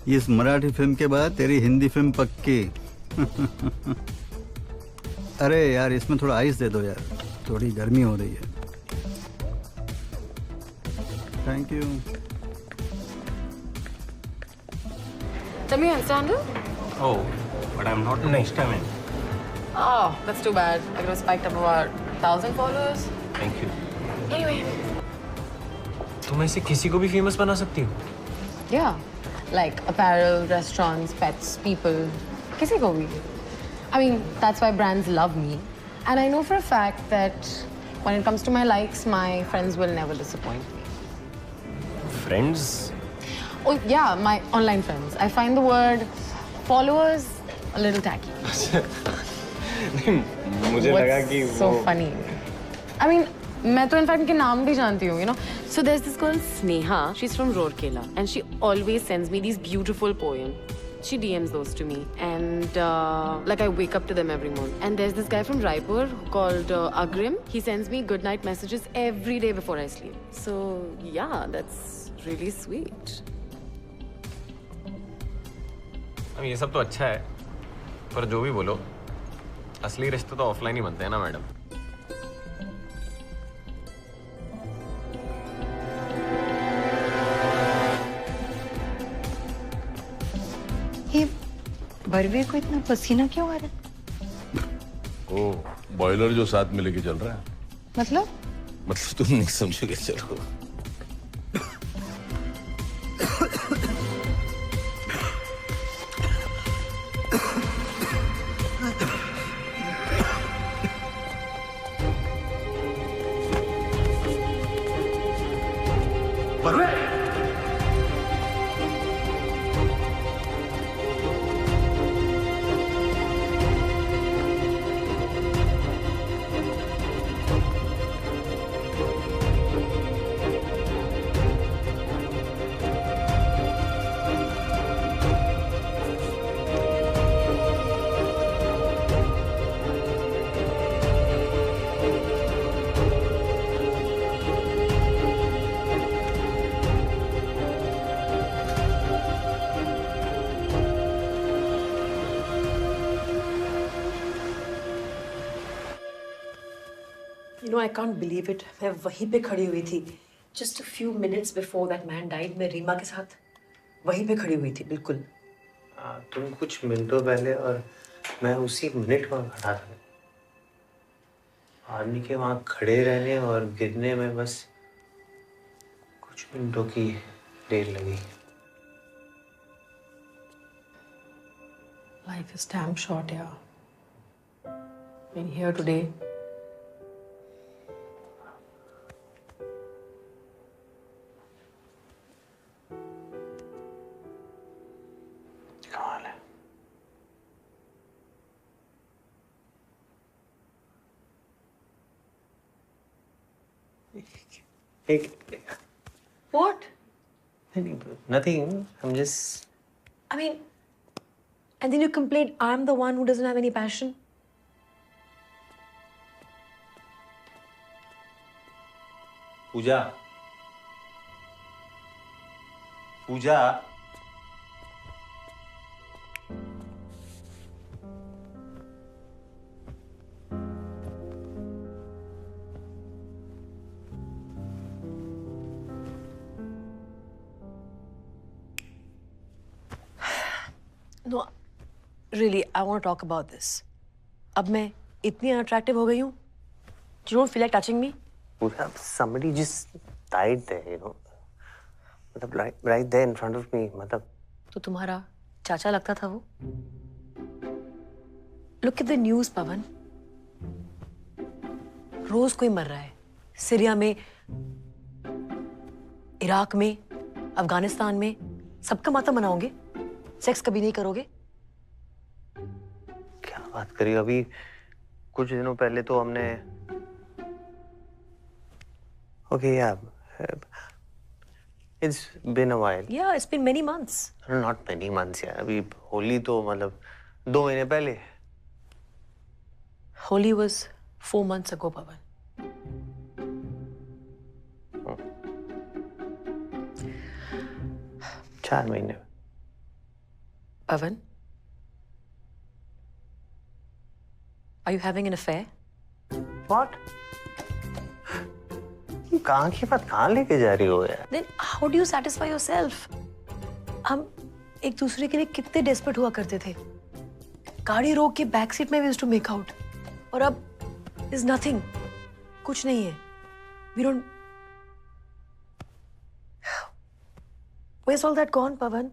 [SPEAKER 15] इस मराठी फिल्म के बाद तेरी हिंदी फिल्म पक्की. अरे यार इसमें थोड़ा आइस दे दो यार. थोड़ी गर्मी हो रही है. Thank you.
[SPEAKER 12] Tell me, understand it?
[SPEAKER 19] Oh, but I'm not next time in.
[SPEAKER 12] Oh, that's too bad. I could have spiked up about 1,000 followers.
[SPEAKER 19] Thank you.
[SPEAKER 12] Anyway.
[SPEAKER 13] तुम ऐसे किसी को भी फेमस बना सकती हो.
[SPEAKER 12] Yeah. Like apparel, restaurants, pets, people. किसी को भी. I mean, that's why brands love me. And I know for a fact that when it comes to my likes, my friends will never disappoint me.
[SPEAKER 13] Friends?
[SPEAKER 12] Oh, yeah, my online friends. I find the word followers a little tacky.
[SPEAKER 13] मुझे लगा कि
[SPEAKER 12] so funny. I mean, मैं तो इनफैक्ट इनके नाम भी जानती हूँ, you know. So there's this girl Sneha. She's from Rourkela, and she always sends me these beautiful poems. She DMs those to me, and like I wake up to them every morning. And there's this guy from Raipur called Agrim. He sends me good night messages every day before I sleep. So yeah, that's really sweet.
[SPEAKER 13] ये सब तो अच्छा है, पर जो भी बोलो, असली रिश्ते तो ऑफलाइन ही बनते हैं ना मैडम।
[SPEAKER 7] ये बरवे को इतना पसीना क्यों आ रहा है?
[SPEAKER 8] ओ, बॉयलर जो साथ में लेके चल रहा है।
[SPEAKER 7] मतलब
[SPEAKER 8] तुम नहीं समझोगे, चलो।
[SPEAKER 2] You know, I can't believe it. मैं वहीं पे खड़ी हुई थी. Just a few minutes before that man died, मैं रीमा के साथ वहीं पे खड़ी हुई थी, बिल्कुल.
[SPEAKER 3] तुम कुछ मिनटों पहले और मैं उसी मिनट वहाँ खड़ा था. आदमी के वहाँ खड़े रहने और गिरने में बस कुछ मिनटों की देर लगी.
[SPEAKER 2] Life is damn short, yeah. Been here today. What?
[SPEAKER 3] Nothing. I'm just.
[SPEAKER 2] I mean, and then you complain I'm the one who doesn't have any passion.
[SPEAKER 3] Puja. Puja.
[SPEAKER 2] No, really, I want to talk about this. अब मैं इतनी unattractive हो गई हूँ. You don't feel like touching me?
[SPEAKER 3] Somebody just died there, you know. मतलब right there in front of me. मतलब.
[SPEAKER 2] तो तुम्हारा चाचा लगता था वो? Look at the news, पवन. रोज कोई मर रहा है. सीरिया में, इराक में, अफगानिस्तान में, सबका मातम मनाओगे? सेक्स कभी नहीं करोगे?
[SPEAKER 3] क्या बात करी? अभी कुछ दिनों पहले तो हमने Okay, yeah. It's been a while.
[SPEAKER 2] Yeah, it's been many months.
[SPEAKER 3] Not many months, yeah. अभी होली तो मतलब 2 महीने पहले.
[SPEAKER 2] Holi was 4 months ago, Pavan.
[SPEAKER 3] Oh. 4 महीने.
[SPEAKER 2] Pavan? Are you having an affair?
[SPEAKER 3] What? कहाँ की बात कहाँ लेके जा रही हो यार?
[SPEAKER 2] Then how do you satisfy yourself? हम एक दूसरे के लिए कितने desperate हुआ करते थे. गाड़ी रोक के बैक सीट में we used to make out. और अब is nothing. कुछ नहीं है. We don't. Where's all that gone, Pavan?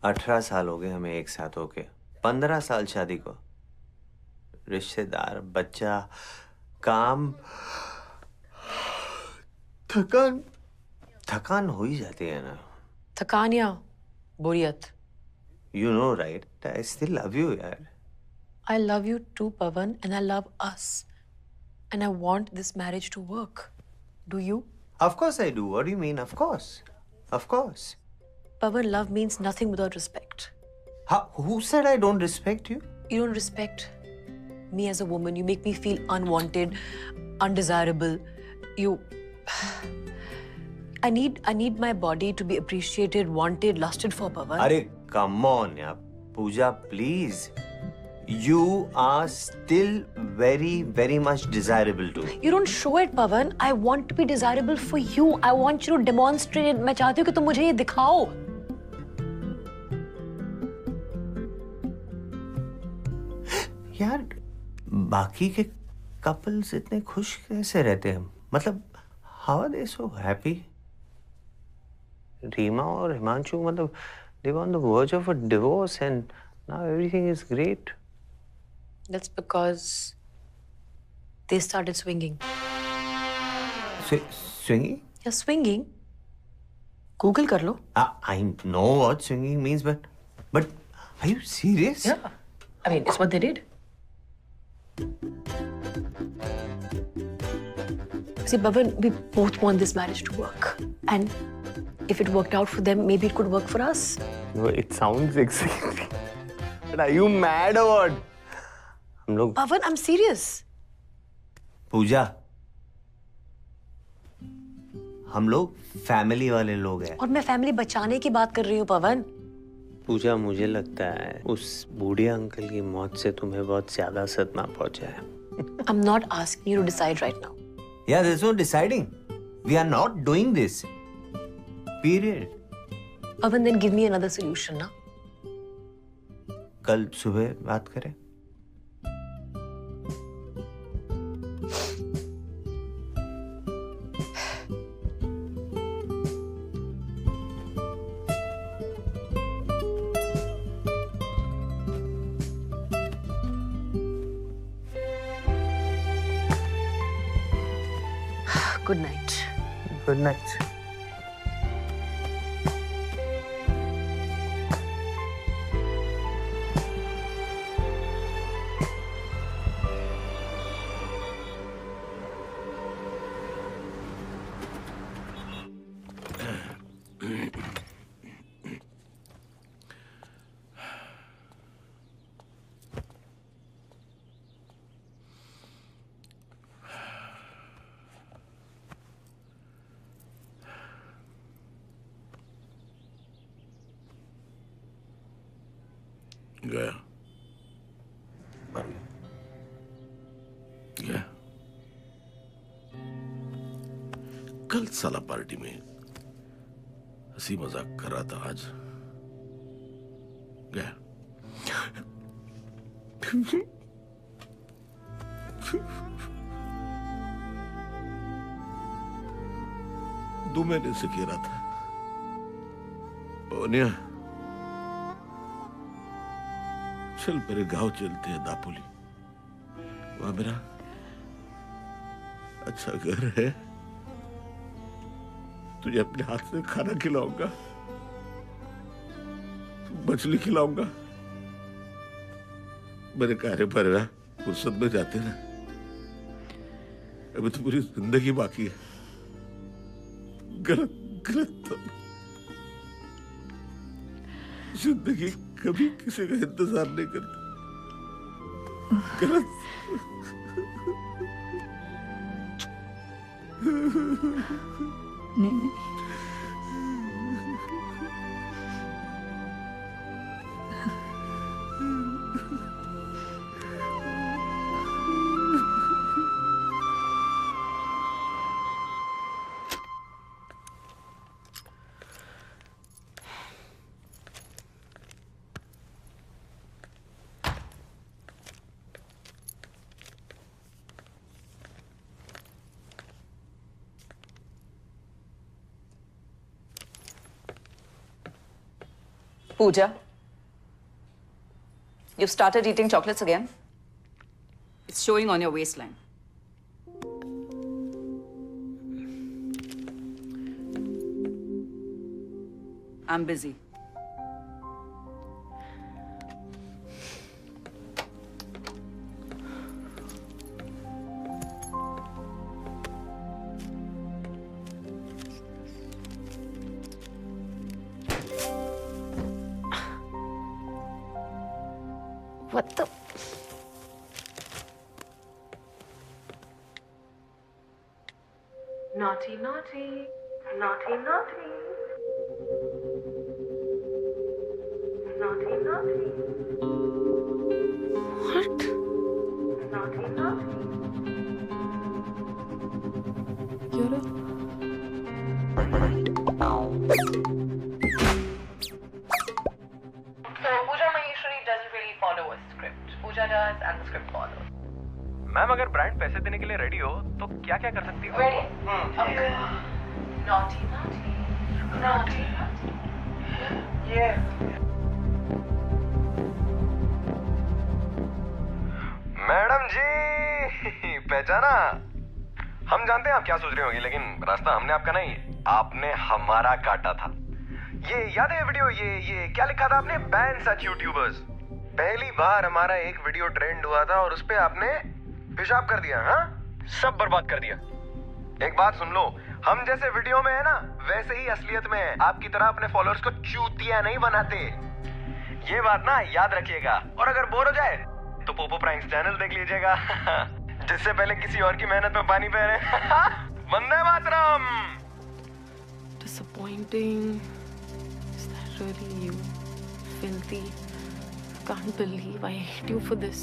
[SPEAKER 3] 18 साल हो गए हमें एक साथ होके. 15 साल शादी को. रिश्तेदार, बच्चा, काम. थकान हो ही जाती है ना.
[SPEAKER 2] थकान या बोरियत?
[SPEAKER 3] You know, right? I still love you, यार.
[SPEAKER 2] I love you too, Pavan, and I love us. And I want this marriage to work. Do you?
[SPEAKER 3] Of course I do. What do you mean? Of course. Of course.
[SPEAKER 2] Pawan, love means nothing without respect.
[SPEAKER 3] Who said I don't respect you?
[SPEAKER 2] You don't respect me as a woman. You make me feel unwanted, undesirable. I need my body to be appreciated, wanted, lusted for, Pawan.
[SPEAKER 3] Arey, come on, yaar. Pooja, please. You are still very, very much desirable to me.
[SPEAKER 2] You don't show it, Pawan. I want to be desirable for you. I want you to demonstrate it. मैं चाहती हूँ कि तुम मुझे ये दिखाओ.
[SPEAKER 3] यार, बाकी के कपल्स इतने खुश कैसे रहते हैं? मतलब, how are they so happy? Reema और हिमांशु, मतलब, they were on the verge of a divorce and now everything is great.
[SPEAKER 2] That's because they started swinging.
[SPEAKER 3] Swinging?
[SPEAKER 2] Yeah, swinging. Google कर लो.
[SPEAKER 3] I know what swinging means, but are you serious?
[SPEAKER 2] Yeah. I mean, it's what they did. See, Pawan, we both want this marriage to work. And if it worked out for them, maybe it could work for us.
[SPEAKER 3] No, it sounds exciting. But are you mad or what? हम लोग
[SPEAKER 2] Pawan, I'm serious.
[SPEAKER 3] पूजा, हम लोग फैमिली वाले लोग हैं.
[SPEAKER 2] और मैं फैमिली बचाने की बात कर रही हूँ, पवन.
[SPEAKER 3] पूजा, मुझे लगता है उस बूढ़े अंकल की मौत से तुम्हें बहुत ज्यादा सदमा पहुंचा है.
[SPEAKER 2] I'm not asking you to decide right now.
[SPEAKER 3] Yeah, there's no deciding. We are not doing this. Period.
[SPEAKER 2] Pawan, then give me another solution, ना?
[SPEAKER 3] कल सुबह बात करें.
[SPEAKER 2] Good night.
[SPEAKER 3] Good night.
[SPEAKER 8] गया गया. कल साला पार्टी में हंसी मजाक कर रहा था, आज गया. 2 महीने से कह रहा था, ओनिया चल मेरे गांव चलते हैं, दापोली. वहां मेरा अच्छा घर है, तुझे अपने हाथ से खाना खिलाऊंगा, मछली खिलाऊंगा. मेरे कार्य पर ना फुर्सत में जाते ना, अभी तो पूरी जिंदगी बाकी है. गलत गलत जिंदगी कभी किसी का इंतजार नहीं करती. गलत.
[SPEAKER 4] नहीं.
[SPEAKER 20] Pooja, you've started eating chocolates again? It's showing on your waistline. I'm busy.
[SPEAKER 12] Naughty, naughty, naughty, naughty, naughty, naughty. What? Naughty, naughty. You're a... So Pooja Maheshwari doesn't really follow a script. Pooja does and the script follows.
[SPEAKER 13] Ma'am अगर ब्रांड पैसे देने के लिए रेडी हो तो क्या क्या कर सकती हो?
[SPEAKER 12] Ready? Okay. Naughty, naughty, naughty, naughty. Yeah.
[SPEAKER 13] Madam ji पहचाना? हम जानते हैं आप क्या सोच रहे होंगे, लेकिन रास्ता हमने आपका नहीं, आपने हमारा काटा था। ये याद है वीडियो, ये क्या लिखा था आपने? बैन सच यूट्यूबर्स। पहली बार हमारा एक वीडियो ट्रेंड हुआ था और उस पे आपने पेशाब कर दिया। हाँ, सब बर्बाद कर दिया। एक बात सुन लो, हम जैसे वीडियो में है ना, वैसे ही असलियत में है। आपकी तरह अपने फॉलोअर्स को चूतिया नहीं बनाते। ये बात ना याद रखिएगा। और अगर बोर हो जाए तो पोपो प्राइम्स चैनल देख लीजिएगा जिससे पहले किसी और की मेहनत में पानी फेरे। Vande Mataram.
[SPEAKER 12] Disappointing. Is that really you? Filthy. Can't believe I hate you for this.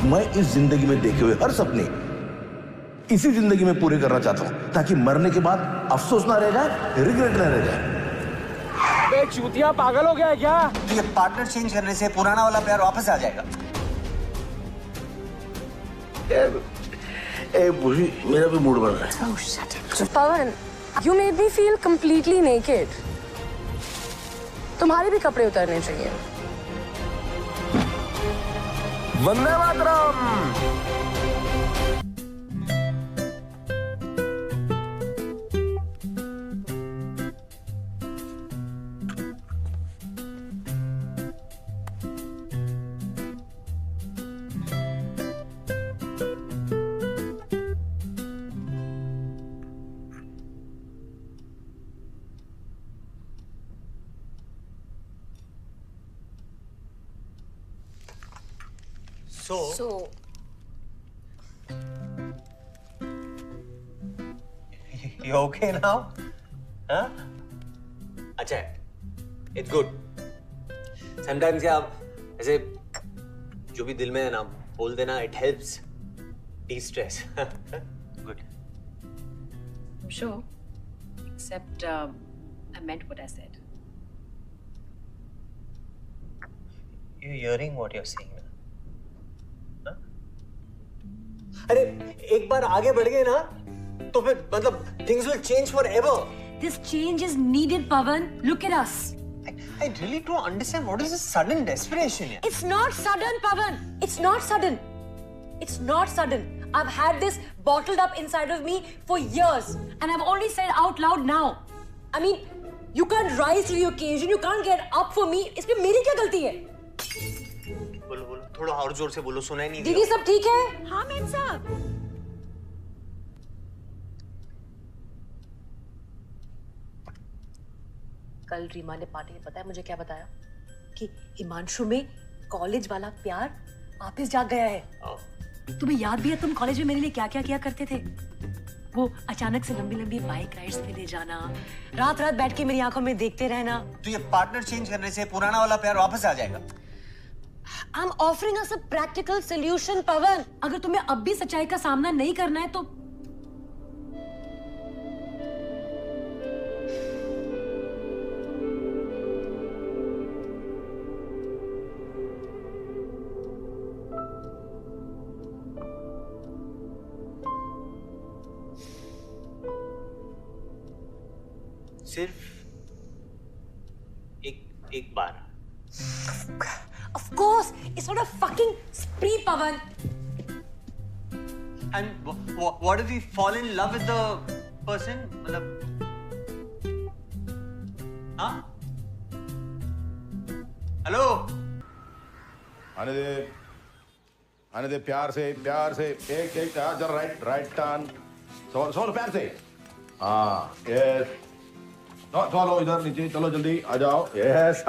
[SPEAKER 8] मैं इस जिंदगी में देखे हुए हर सपने इसी जिंदगी में पूरे करना चाहता हूं, ताकि मरने के बाद अफसोस ना रह जाए, रिग्रेट ना रह जाए।
[SPEAKER 13] बे चूतिया, पागल हो गया है क्या?
[SPEAKER 1] तो ये पार्टनर चेंज करने से पुराना वाला प्यार वापस आ जाएगा।
[SPEAKER 8] बुढ़ी, मेरा भी मूड बन रहा है।
[SPEAKER 12] Oh, shut up. Pawan, you made me feel completely naked. तुम्हारे भी कपड़े उतारने चाहिए।
[SPEAKER 13] Vande Mataram.
[SPEAKER 3] So, you okay now? Huh? अच्छा, it's good. Sometimes क्या ऐसे जो भी दिल में है ना बोल देना, it helps de-stress. Good.
[SPEAKER 2] Sure. Except I meant what I said.
[SPEAKER 3] You're hearing what you're saying now. अरे एक बार आगे बढ़ गए ना तो फिर मतलब things will change forever.
[SPEAKER 2] This change is needed, Pawan. Look at us.
[SPEAKER 3] I really don't understand what is this sudden desperation here.
[SPEAKER 2] It's not sudden, Pawan. It's not sudden. It's not sudden. I've had this bottled up inside of me for years, and I've only said out loud now. I mean, you can't rise to the occasion. You can't get up for me. इसमें मेरी क्या गलती है?
[SPEAKER 3] बोलो बोलो, थोड़ा और जोर से बोलो, सुनाई नहीं दिया।
[SPEAKER 2] दीदी सब ठीक है? हाँ मेम साहब। कल रीमा ने पार्टी में पता है मुझे क्या बताया? कि हिमांशु में कॉलेज वाला प्यार वापस जाग गया है। तुम्हें याद भी है तुम कॉलेज में मेरे लिए क्या क्या किया करते थे? वो अचानक से लंबी लंबी बाइक राइड्स पे ले जाना, रात रात बैठ के मेरी आंखों में देखते रहना।
[SPEAKER 1] तो ये पार्टनर चेंज करने से पुराना वाला प्यार वापस आ जाएगा।
[SPEAKER 2] I'm offering us a practical solution, Pawan. अगर तुम्हें अब भी सच्चाई का सामना नहीं करना है तो
[SPEAKER 3] सिर्फ एक बार.
[SPEAKER 2] Of course, it's not a fucking spree, Pavan.
[SPEAKER 3] And what if we fall in love with the person? मतलब, हाँ? हेलो?
[SPEAKER 8] आने दे प्यार से एक जरा राइट टर्न. सवाल प्यार से. हाँ यस. चलो इधर नीचे चलो जल्दी आ जाओ. यस.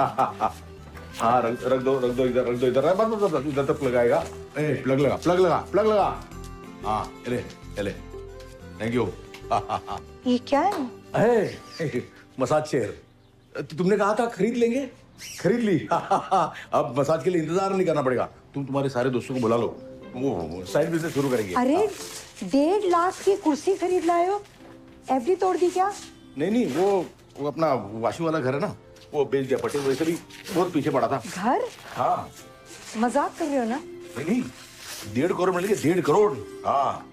[SPEAKER 8] हाँ रख दो इधर बस इधर तक लगाएगा. प्लग लगा. हाँ ले थैंक यू.
[SPEAKER 7] ये क्या है?
[SPEAKER 8] Massage chair. तुमने कहा था खरीद लेंगे, खरीद ली. अब मसाज के लिए इंतजार नहीं करना पड़ेगा. तुम तुम्हारे सारे दोस्तों को बुला लो, वो साइड बिजनेस शुरू करेंगे.
[SPEAKER 7] अरे 1.5 लाख की कुर्सी खरीद लाए हो, एफडी तोड़ दी क्या?
[SPEAKER 8] नहीं वो अपना वाशू वाला घर है ना, वो बेच दिया. पटेल वैसे भी बहुत पीछे पड़ा था.
[SPEAKER 7] घर?
[SPEAKER 8] हाँ.
[SPEAKER 7] मजाक कर रहे हो ना?
[SPEAKER 8] नहीं 1.5 करोड़ मिलेंगे. 1.5 करोड़. हाँ.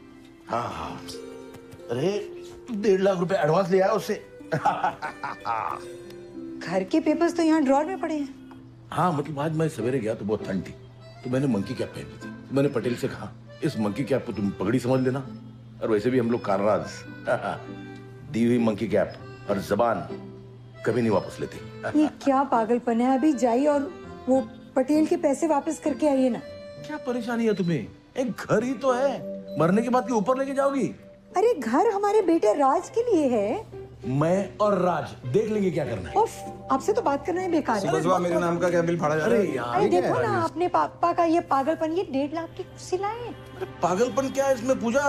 [SPEAKER 8] अरे 1.5 लाख रुपए एडवांस लिया है उससे.
[SPEAKER 7] घर के पेपर्स तो यहाँ ड्रॉर में पड़े हैं.
[SPEAKER 8] हाँ मतलब आज मैं सवेरे गया तो बहुत ठंड थी, तो मैंने मंकी कैप पहनी थी. मैंने पटेल से कहा इस मंकी कैप को तुम पगड़ी समझ लेना, और वैसे भी हम लोग कारनाज. दी हुई मंकी कैप और जबान कभी नहीं वापस लेते.
[SPEAKER 7] ये क्या पागलपन है? अभी जाइए और वो पटेल के पैसे वापस करके आइए ना.
[SPEAKER 8] क्या परेशानी है तुम्हें? एक घर ही तो है, मरने के बाद के ऊपर लेके जाओगी?
[SPEAKER 7] अरे घर हमारे बेटे राज के लिए है.
[SPEAKER 8] मैं और राज देख लेंगे क्या करना है.
[SPEAKER 7] उफ, आपसे तो बात करना ही बेकार है.
[SPEAKER 17] सुबह मेरे नाम का क्या बिल फाड़ा जा रहा है?
[SPEAKER 7] अरे देखो ना अपने पापा का ये पागलपन. ये 1.5 लाख की कुर्सी लाए.
[SPEAKER 8] पागलपन क्या है इसमें पूजा?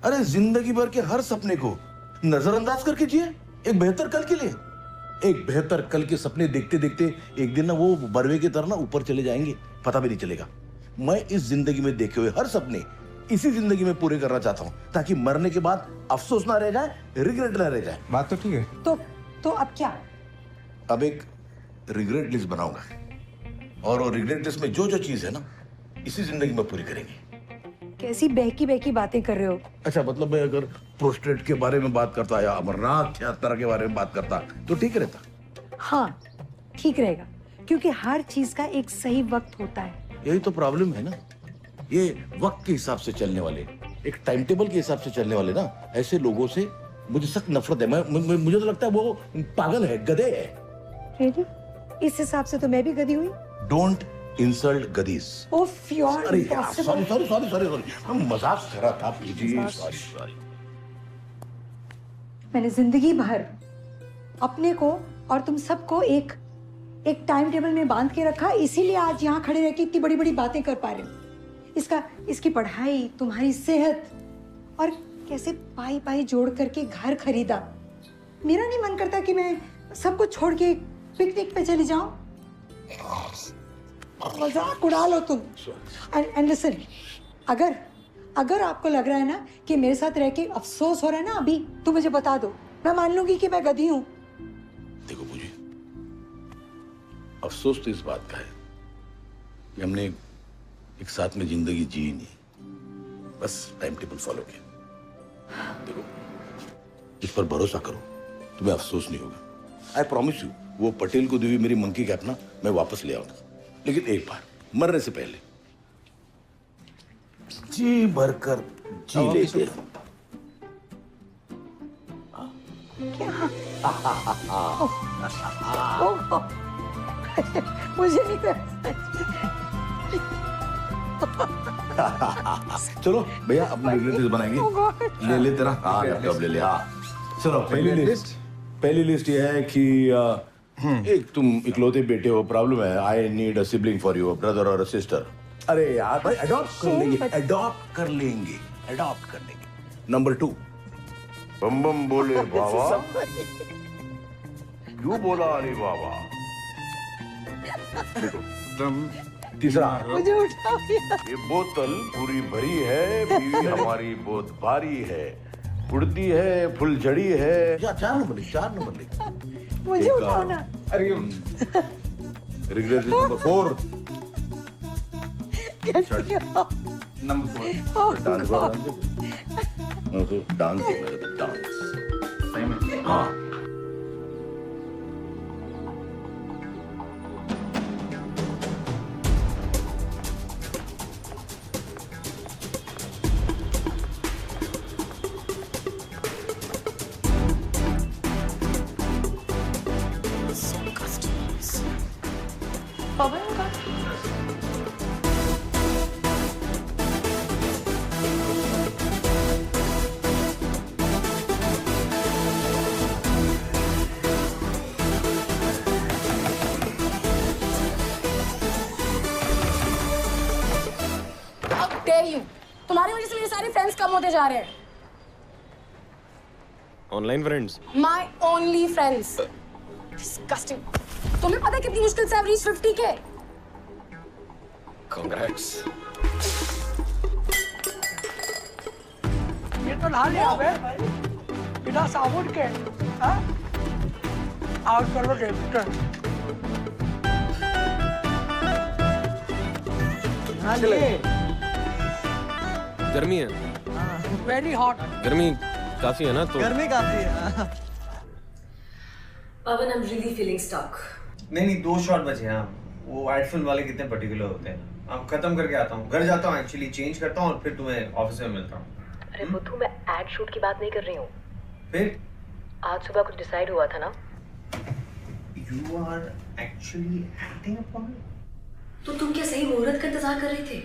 [SPEAKER 8] अरे जिंदगी भर के हर सपने को नजरअंदाज करके जिए एक बेहतर कल के लिए. एक बेहतर कल के सपने देखते देखते एक दिन ना वो बरवे की तरह ना ऊपर चले जाएंगे, पता भी नहीं चलेगा. मैं इस जिंदगी में देखे हुए हर सपने इसी जिंदगी में पूरे करना चाहता हूँ, ताकि मरने के बाद अफसोस ना रह जाए, रिग्रेट ना रह जाए.
[SPEAKER 17] बात तो ठीक है.
[SPEAKER 7] तो अब क्या?
[SPEAKER 8] अब एक रिग्रेट लिस्ट बनाऊंगा, और वो रिग्रेट लिस्ट में जो जो चीज है ना इसी जिंदगी में पूरी करेंगे.
[SPEAKER 7] कैसी बहकी बातें कर रहे हो?
[SPEAKER 8] अच्छा मतलब मैं अगर प्रोस्टेट के बारे में बात करता या अमरनाथ यात्रा के बारे में बात करता तो ठीक रहता.
[SPEAKER 7] हाँ ठीक रहेगा, क्योंकि हर चीज का एक सही वक्त होता है.
[SPEAKER 8] यही तो प्रॉब्लम है ना, ये वक्त के हिसाब से चलने वाले, एक टाइम टेबल के हिसाब से चलने वाले ना, ऐसे लोगों से मुझे सख्त नफरत है. मुझे तो लगता है वो पागल है, गधे है.
[SPEAKER 7] Really? इस हिसाब से तो मैं भी गधी हुई.
[SPEAKER 8] Don't insult गधीस.
[SPEAKER 7] ओफ यार.
[SPEAKER 8] अरे यार सॉरी हम मजाक कर रहा था. सॉरी.
[SPEAKER 7] मैंने जिंदगी भर अपने को और तुम सबको एक टाइम टेबल में बांध के रखा, इसीलिए आज यहाँ खड़े रह के इतनी बड़ी बड़ी बातें कर पा रहे हो. इसकी पढ़ाई, तुम्हारी सेहत, और कैसे पाई जोड़ करके घर खरीदा. मेरा नहीं मन करता कि मैं सब कुछ छोड़ के पिकनिक पे चली जाऊं. मजाक उड़ा लो तुम. एंड लिसन, अगर आपको लग रहा है ना कि मेरे साथ रह के अफसोस हो रहा है ना अभी, तो मुझे बता दो, मैं मान लूंगी कि मैं गधी हूँ.
[SPEAKER 8] देखो पूजी, अफसोस तो इस बात का है कि हमने एक साथ में जिंदगी जी नहीं, बस टाइम टेबल फॉलो किया. देखो इस पर भरोसा करो, तुम्हें अफसोस नहीं होगा. आई प्रॉमिस यू, वो पटेल को दी हुई मेरी मंकी कैप ना मैं वापस ले आऊंगा, लेकिन एक बार मरने से पहले जी भरकर जी लेते.
[SPEAKER 7] मुझे नहीं
[SPEAKER 8] चलो भैया अपनी रिलेटिव्स बनाएंगे. ले तेरा. हाँ लैपटॉप ले ले. हाँ चलो पहली लिस्ट ये है कि एक तुम इकलौते बेटे हो, प्रॉब्लम है. I need a sibling for you, brother और सिस्टर. अरे यार भाई अडॉप्ट कर लेंगे. नंबर 2, बम बम बोले बाबा, क्यों बोला अरे बाबा. तीसरा,
[SPEAKER 7] मुझे उठाओ.
[SPEAKER 8] ये बोतल पूरी भरी है, बीवी हमारी बहुत भारी है, उड़ती है, फुलझड़ी है. 4 नंबर लिख.
[SPEAKER 7] मुझे उठाओ ना.
[SPEAKER 8] अरे रिग्रेट नंबर 4.
[SPEAKER 17] Number 4
[SPEAKER 8] dance. हाँ
[SPEAKER 18] पवन का
[SPEAKER 12] तुम्हारी वजह से मेरे सारे फ्रेंड्स कम होते जा रहे हैं।
[SPEAKER 21] Online friends?
[SPEAKER 12] My only friends. Disgusting. तुम्हें पता है कितनी मुश्किल से रीच 50K?
[SPEAKER 21] कांग्रेट्स।
[SPEAKER 22] ये तो ला लिया बे भाई, बिना साबुन के। हाँ? आउट कर लो डेबिटर।
[SPEAKER 21] गर्मी है।
[SPEAKER 22] Very hot.
[SPEAKER 21] गर्मी काफी है ना तो।
[SPEAKER 3] गर्मी काफी है।
[SPEAKER 2] पवन, I'm really feeling stuck.
[SPEAKER 3] नहीं 2 शॉट बचे हैं। वो वाइट फिल्म वाले कितने पर्टिकुलर होते हैं। अब खत्म करके आता हूँ, घर जाता हूँ, एक्चुअली चेंज करता हूँ और फिर तुम्हें ऑफिस में मिलता हूँ।
[SPEAKER 2] अरे बुद्धू, मैं एड शूट की बात नहीं कर रही हूँ।
[SPEAKER 3] फिर
[SPEAKER 2] आज सुबह कुछ डिसाइड हुआ था ना?
[SPEAKER 3] You are actually acting upon it?
[SPEAKER 2] तो तुम क्या सही मुहूर्त का इंतजार कर रहे थे?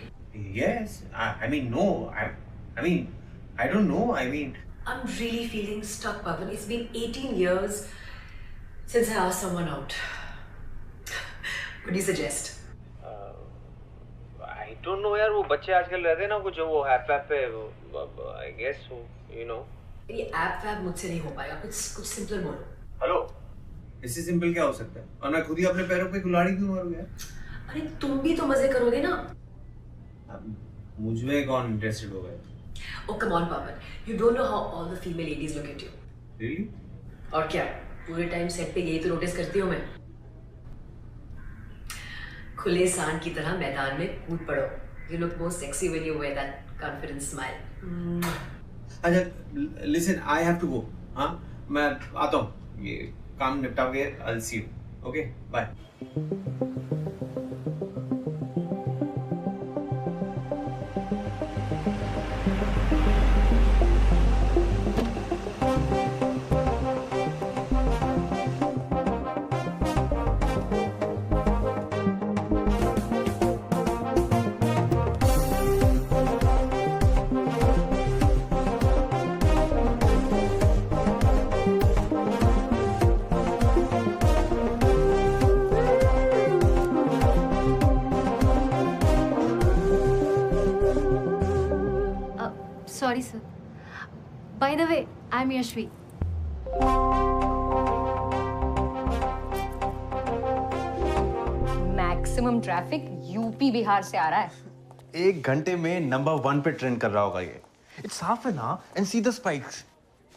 [SPEAKER 3] Yes, I mean no, I mean I don't know. I mean
[SPEAKER 2] I'm really feeling stuck, Pavan. It's been 18 years since I asked someone out. What do you suggest?
[SPEAKER 3] I don't know यार, वो बच्चे आजकल रहते हैं ना कुछ वो ऐप पे I guess so, you know.
[SPEAKER 2] ये ऐप वैप मुझसे नहीं हो पाएगा, कुछ सिंपल बोलो।
[SPEAKER 3] हेलो, इससे सिंपल क्या हो सकता है? और मैं खुद ही अपने पैरों पे कुल्हाड़ी क्यों मारूं यार?
[SPEAKER 2] अरे तुम भी तो मजे करोगे ना?
[SPEAKER 3] मुझमें कौन इंटरेस्टेड हो गया?
[SPEAKER 2] Oh come on, Pavan. You don't know how all the female ladies look at you.
[SPEAKER 3] Really?
[SPEAKER 2] और क्या? पूरे टाइम सेट पे यही तो नोटिस करती हूँ मैं। खुले सांड की तरह मैदान में कूद पड़ो। You look more sexy when you wear that confident smile.
[SPEAKER 3] अच्छा, listen, I have to go. हाँ, मैं आता हूँ। ये काम निपटा के I'll see you. Okay, bye.
[SPEAKER 18] Sorry, sir. By the way, I'm Yashvi.
[SPEAKER 23] Maximum traffic UP Bihar से आ रहा है।
[SPEAKER 17] 1 घंटे में नंबर 1 पे ट्रेंड कर रहा होगा ये। इट्स साफ है ना? And see the spikes.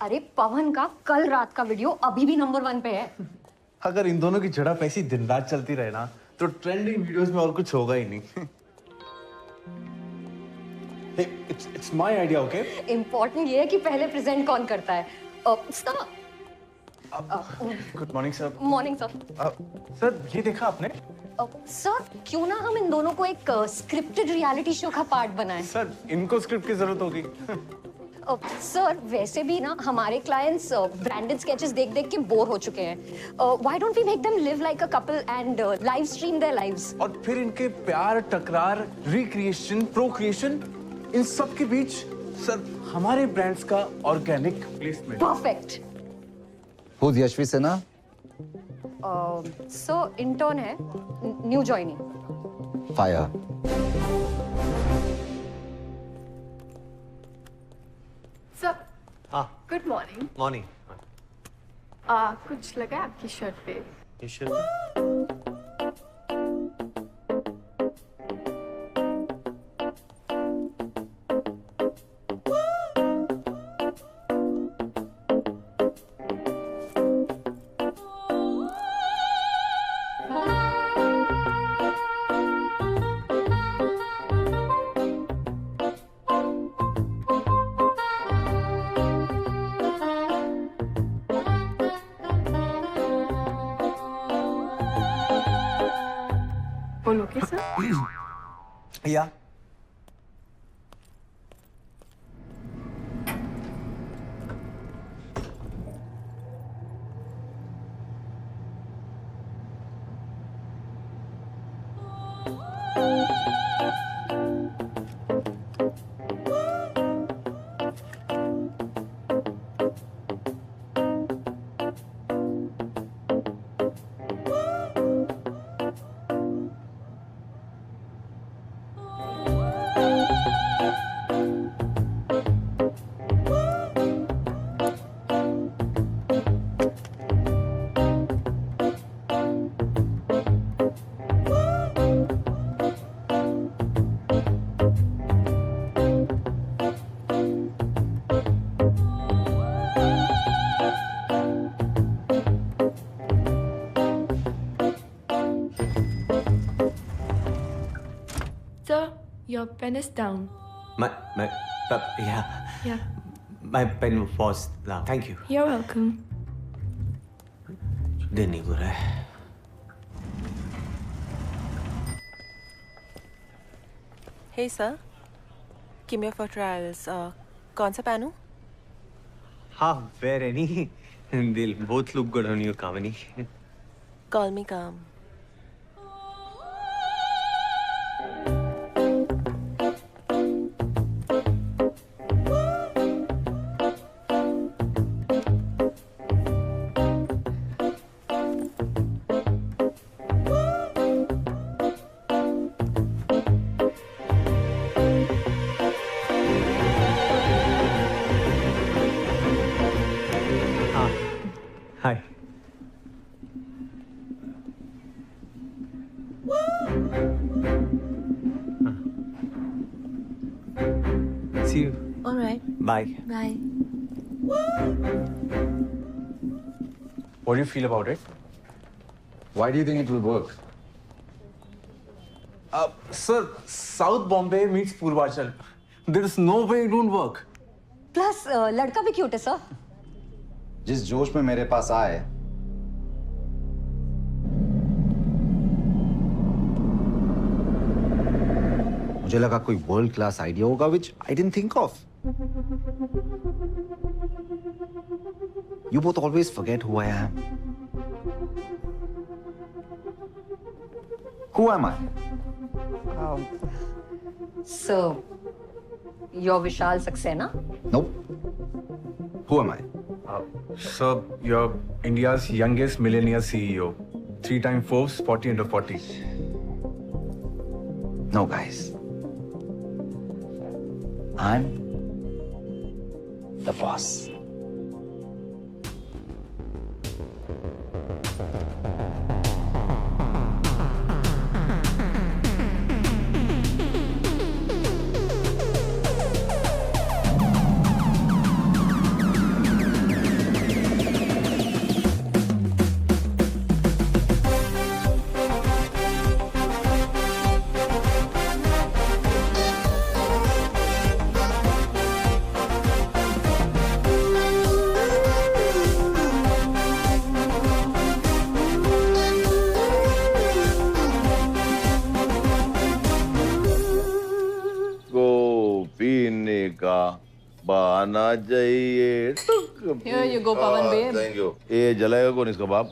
[SPEAKER 23] अरे पवन का कल रात का वीडियो अभी भी नंबर 1 पे है।
[SPEAKER 17] अगर इन दोनों की झड़प ऐसी दिन रात चलती रहे ना तो ट्रेंडिंग वीडियोस में और कुछ होगा ही नहीं। Hey, it's my idea, okay?
[SPEAKER 23] Important ये है कि पहले प्रेजेंट कौन करता है।
[SPEAKER 17] Good morning sir.
[SPEAKER 23] Morning sir.
[SPEAKER 17] Sir ये देखा आपने?
[SPEAKER 23] सर क्यों ना हम इन दोनों को एक स्क्रिप्टेड रियलिटी शो का पार्ट बनाएं।
[SPEAKER 17] सर इनको स्क्रिप्ट की जरूरत होगी।
[SPEAKER 23] सर वैसे भी ना हमारे क्लाइंट्स ब्रांडेड स्केचेस देख-देख के बोर हो चुके हैं। Why don't we make them live like a couple and live stream their lives.
[SPEAKER 17] और फिर इनके प्यार, टकरार, रिक्रिएशन, प्रोक्रिएशन, इन सब के बीच सर हमारे ब्रांड्स का organic placement.
[SPEAKER 23] Perfect.
[SPEAKER 24] Who's Yashvi Sinha?
[SPEAKER 23] So intern है, न्यू जॉइनिंग।
[SPEAKER 24] फायर।
[SPEAKER 18] सर,
[SPEAKER 3] हाँ।
[SPEAKER 18] Good morning.
[SPEAKER 3] मॉर्निंग।
[SPEAKER 18] कुछ लगा आपकी शर्ट पे?
[SPEAKER 3] ये शर्ट
[SPEAKER 18] बोलोगे सर?
[SPEAKER 3] या
[SPEAKER 18] Your pen is down.
[SPEAKER 3] Yeah.
[SPEAKER 18] Yeah.
[SPEAKER 3] My pen was down. Thank you.
[SPEAKER 18] You're welcome.
[SPEAKER 3] दिन नहीं बुरा है.
[SPEAKER 5] Hey sir, come here for trials. कौन सा पेन हो?
[SPEAKER 3] हाँ, wear any. They'll both look good on you, Kamini.
[SPEAKER 5] Call me Kam.
[SPEAKER 3] Hi. See you.
[SPEAKER 5] All right.
[SPEAKER 3] Bye.
[SPEAKER 5] Bye.
[SPEAKER 17] What do you feel about it?
[SPEAKER 24] Why do you think it will work?
[SPEAKER 17] Sir, South Bombay meets Purvachal. There is no way it won't work.
[SPEAKER 23] Plus लड़का भी क्यूट है सर.
[SPEAKER 24] जिस जोश में मेरे पास आए, मुझे लगा कोई वर्ल्ड क्लास आइडिया होगा which I didn't think of. You both always forget who I am. Who am I?
[SPEAKER 23] So, you're Vishal Saxena?
[SPEAKER 24] Nope. Who am I?
[SPEAKER 17] Sir, you're India's youngest millionaire CEO. 3-time Forbes 40 under 40.
[SPEAKER 24] No, guys. I'm the boss.
[SPEAKER 8] बहाना चाहिए.
[SPEAKER 12] Here you go, Pawan babe.
[SPEAKER 8] Thank you. ये जलाएगा कौन इसका बाप?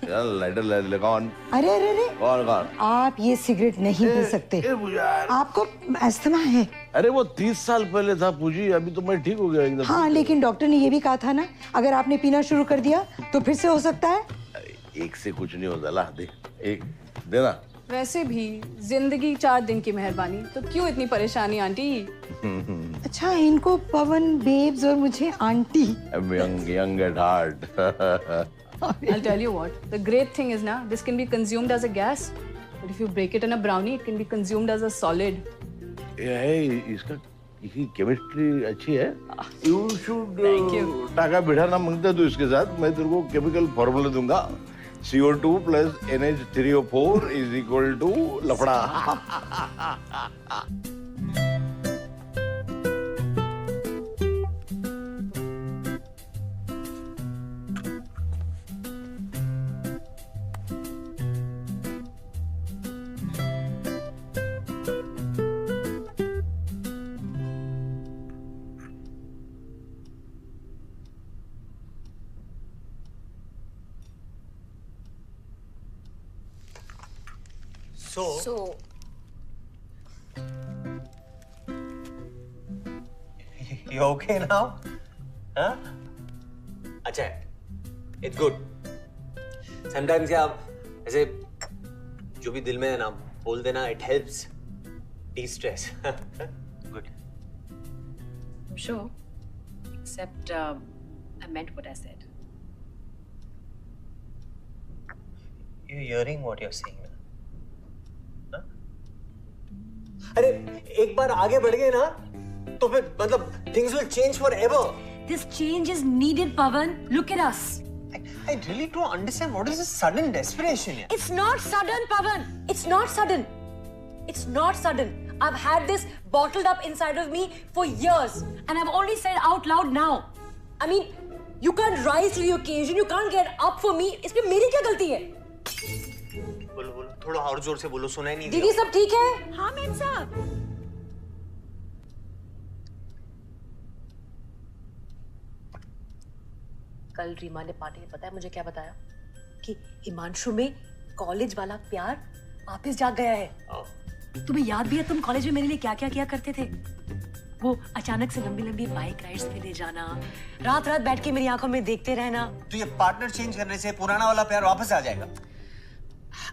[SPEAKER 8] यार लाइटर ले कौन?
[SPEAKER 7] अरे अरे अरे
[SPEAKER 8] कौन?
[SPEAKER 7] आप ये सिगरेट नहीं पी सकते. आपको अस्थमा है.
[SPEAKER 8] अरे वो 30 साल पहले था पूजी, अभी तो मैं ठीक हो गया एकदम.
[SPEAKER 7] हाँ, लेकिन डॉक्टर ने ये भी कहा था ना, अगर आपने पीना शुरू कर दिया तो फिर से हो सकता है.
[SPEAKER 8] एक से कुछ नहीं होता. ला दे एक देना.
[SPEAKER 12] वैसे भी जिंदगी 4 दिन की मेहरबानी, तो क्यों इतनी परेशानी आंटी?
[SPEAKER 7] अच्छा, इनको पवन बेब्स और मुझे aunty.
[SPEAKER 8] Young at heart.
[SPEAKER 12] I'll tell you what, the great thing is now, this can be consumed as a gas, but if you break it in a brownie, it can be consumed as a solid.
[SPEAKER 8] इसका केमिस्ट्री अच्छी है. You should.
[SPEAKER 12] Thank you.
[SPEAKER 8] टाका बिठा ना मांगता तू इसके साथ, मैं तेरे को केमिकल फॉर्मूला दूंगा. CO2 plus NH3O4 is equal to लफड़ा.
[SPEAKER 3] So, you okay now? Huh? अच्छा, it's good. Sometimes आप ऐसे जो भी दिल में है ना बोल देना, it helps de-stress. Good.
[SPEAKER 2] Sure. Except I meant what I said.
[SPEAKER 3] You're hearing what you're saying. अरे एक बार आगे बढ़ गए ना तो फिर मतलब things will change forever.
[SPEAKER 2] This change is needed, Pawan. Look at us.
[SPEAKER 3] I really don't understand what is this sudden desperation here.
[SPEAKER 2] It's not sudden, Pawan. It's not sudden. It's not sudden. I've had this bottled up inside of me for years, and I've only said out loud now. I mean, you can't rise to the occasion. You can't get up for me. इसमें मेरी क्या गलती है?
[SPEAKER 3] बोलो बोलो, थोड़ा और जोर से बोलो, सुनाई नहीं
[SPEAKER 2] दीदी
[SPEAKER 3] दिया।
[SPEAKER 2] सब ठीक है? हाँ मैम साहब। कल रीमा ने पार्टी में पता है मुझे क्या बताया? कि हिमांशु में कॉलेज वाला प्यार वापस जाग गया है। तुम्हें याद भी है तुम कॉलेज में मेरे लिए क्या क्या किया करते थे? वो अचानक से लंबी लंबी बाइक राइड्स पे ले जाना, रात रात बैठ के मेरी आंखों में देखते रहना।
[SPEAKER 3] तो ये पार्टनर चेंज करने से पुराना वाला प्यार वापस आ जाएगा?